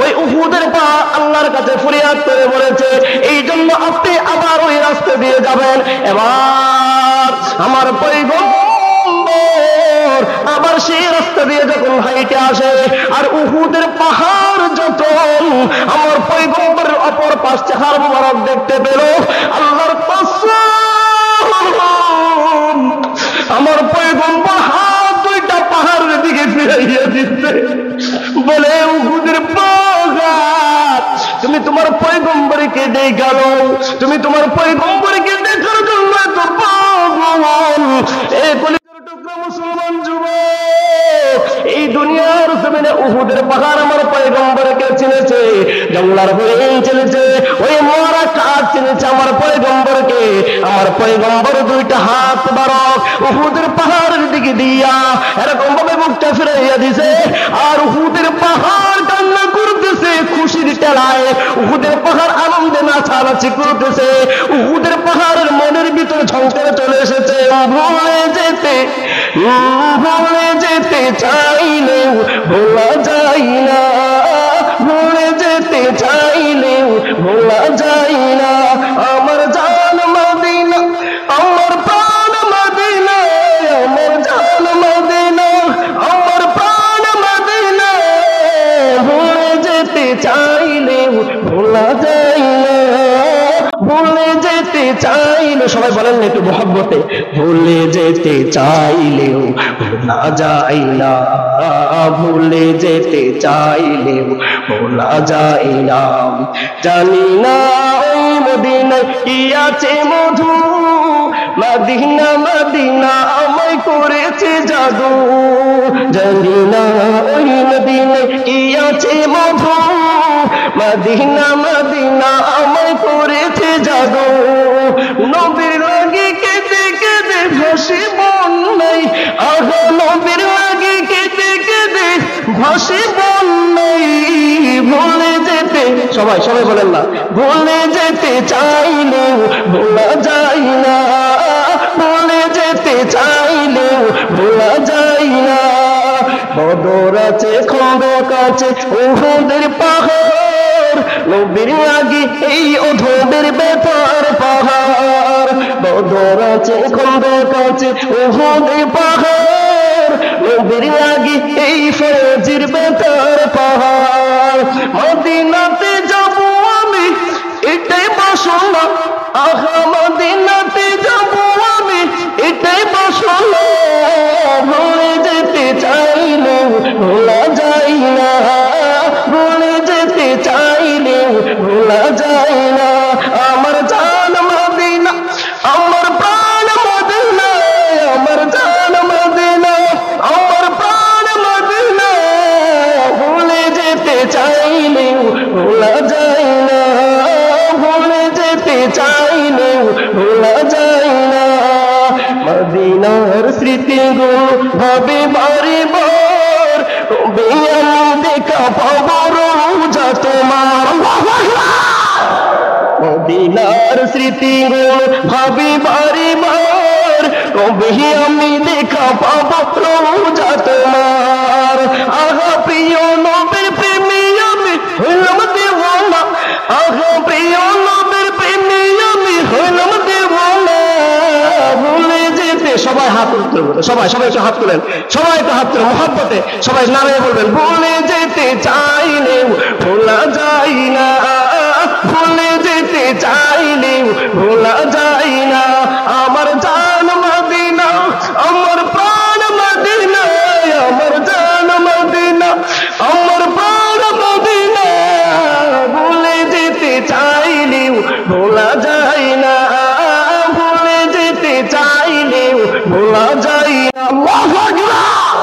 ওই উহুদের পাহাড় আল্লাহর কাছে ফরিয়াদ করে বলেছে, এই জন্য আপনি আবার ওই রাস্তা দিয়ে যাবেন। এবার আমার পয়গম্বর আবার সেই রাস্তা দিয়ে যখন হাইটে আসে, আর উহুদের পাহাড় যখন আমার পয়গম্বরের অপর পাশ চেহারা মুবারক দেখতে পেল, আল্লাহর কসম আমার পয়গম্বর হাত দুইটা পাহাড়ের দিকে ফিরাইয়া দিতে, বলে উহুদের পাহাড় তুমি তোমার পয়গম্বরকে দেখাল, তুমি তোমার পয়গম্বরকে দেখার জন্য এত পাগল। এই কলিজার টুকরা মুসলমান যুবক, এই দুনিয়ার জমিনে উহুদের পাহাড় আমার পয়গম্বরকে চিনেছে, জঙ্গলার হরিণ চিনেছে, ওই মরা কাঠ চিনেছে আমার পয়গম্বরকে। আমার পয়গম্বর দুইটা হাত বারক উহুদের পাহাড়ের দিকে দিয়া এরকম ভাবে মুখটা ফিরাইয়া দিছে, আর উহুদের পাহাড় কান্না করতেছে খুশির টেলায়, উহুদের পাহাড় আনন্দে নাচানাচি করতেছে, উহুদের পাহাড়ের মনের ভিতর ঝঙ্কারে চলে এসেছে। ভুলে যেতে চাইলেও ভোলা যায় না, ভুলে যেতে চাইলেও ভোলা যায় না, আমার জান মদিনা আমার প্রাণ মদিনা, আমার জান মদিনা আমার প্রাণ মদিনা, ভুলে যেতে চাইলেও ভোলা যায় না, ভুলে যেতে চাইলে সবাই বলেন একটু মহব্বতে, ভুলে যেতে চাইলেও ভোলা যায় না, ভুলে যেতে চাইলেও ভোলা যায় না, জানি না ওই মদিনায় কি আছে মধু, মদিনা মদিনা আমায় করেছে জাদু, জানি না ওই মদিনায় কি আছে মধু, মদিনা মদিনা আমায় করেছে জাদু, নবীর লাগে কেঁদে কেঁদে ভাসি বন্যাই, আহ নবীর লাগে কেঁদে কেঁদে ভাসি বন্যাই, ভুলে যেতে সবাই সবাই বলেন না, ভুলে যেতে চাইলেও ভোলা যায় না, ভুলে যেতে চাইলেও ভোলা যায় না। বদর আছে, খন্দক আছে, উহুদের পাহাড়, নবীর আগে এই ওঠদের ব্যথার পাহাড়। বদর আছে, খন্দক আছে, উহুদের পাহাড়, নবীর আগে এই ফজির ব্যথার পাহাড়। মদিনাতে যাব আমি এটাই বাসনা, আহা মদিনাতে যাব আমি এটাই বাসনা। ভুলে যেতে চাইলেও ভোলা যায় না, ভুলে যেতে চাইলেও ভোলা যায় না। আমার জান মদিনা, আমার প্রাণ মদিনা, আমার জান মদিনা, আমার প্রাণ মদিনা। ভুলে যেতে চাইলেও ভোলা যায় না, ভুলে যেতে চাইলেও ভোলা যায় না। মদিনার স্মৃতিগুলো ভাবে বারে বার, কবে আমি দেখা পাবো রোজা তোমার। মদিনার স্মৃতিগুলো ভাবে বারে বার, কবে আমি দেখা পাবো রোজা তোমার। আহা প্রিয় নবীর প্রেমে আমি হইলাম দেওয়ানা, আহা প্রিয় নবীর প্রেমে আমি হইলাম দেওয়ানা। ভুলে যেতে, সবাই হাত তুলতে বলে, সবাই সবাই একটু হাত তুলেন, সবাই একটু হাত তুলেন মহব্বতে, সবাই নামে বলবেন, ভুলে যেতে চাইলেও ভোলা যায় না, ভুলে যেতে চাইলেও ভোলা যায় না। আমার জান মদিনা, আমার প্রাণ মদিনা, আমার জান মদিনা, আমার প্রাণ মদিনা। ভুলে যেতে চাইলেও ভোলা যায় না, ভুলে যেতে চাইলেও ভোলা যায় না। আল্লাহু আকবার।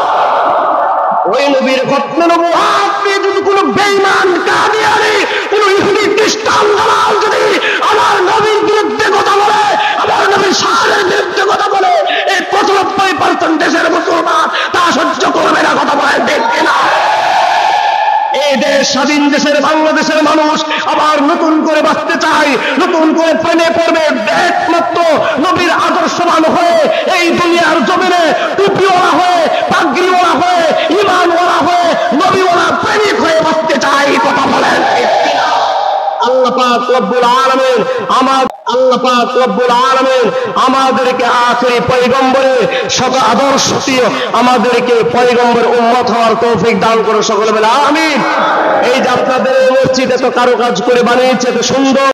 ওই নবীর খতনে নবুওয়াত নিয়ে যদি কোনো বেঈমান কাদিয়ানি, কোনো ইহুদি খ্রিস্টান দালাল যদি আমার নবীর বিরুদ্ধে কথা বলে, আমার নবীর শাসনের বিরুদ্ধে কথা বলে, এই 95% দেশের মুসলমান তা সহ্য করবে না। কথা বলে ঠিক কিনা? এই দেশ স্বাধীন দেশের বাংলাদেশের মানুষ আবার নতুন করে বাঁচতে চায়, নতুন করে প্রেমে পড়বে একমাত্র নবীর আদর্শবান হয়ে, এই দুনিয়ার জমিনে টুপিওয়ালা হয়ে, পাগড়িওয়ালা হয়ে, ঈমানওয়ালা হয়ে, নবীওয়ালা প্রেমিক হয়ে বাঁচতে চায়। কথা বলেন ঠিক কিনা? আল্লাহ পাক রব্বুল আলামিন আল্লাহ পাক রব্বুল আলামিন আমাদেরকে আখেরি পয়গম্বরের আদর্শ দিয়ে আমাদেরকে পয়গম্বর উম্মত হওয়ার তৌফিক দান করে। সকলে বলে আমিন। এই যে আপনাদের মসজিদ এত কারুকাজ করে বানিয়েছে, এত সুন্দর।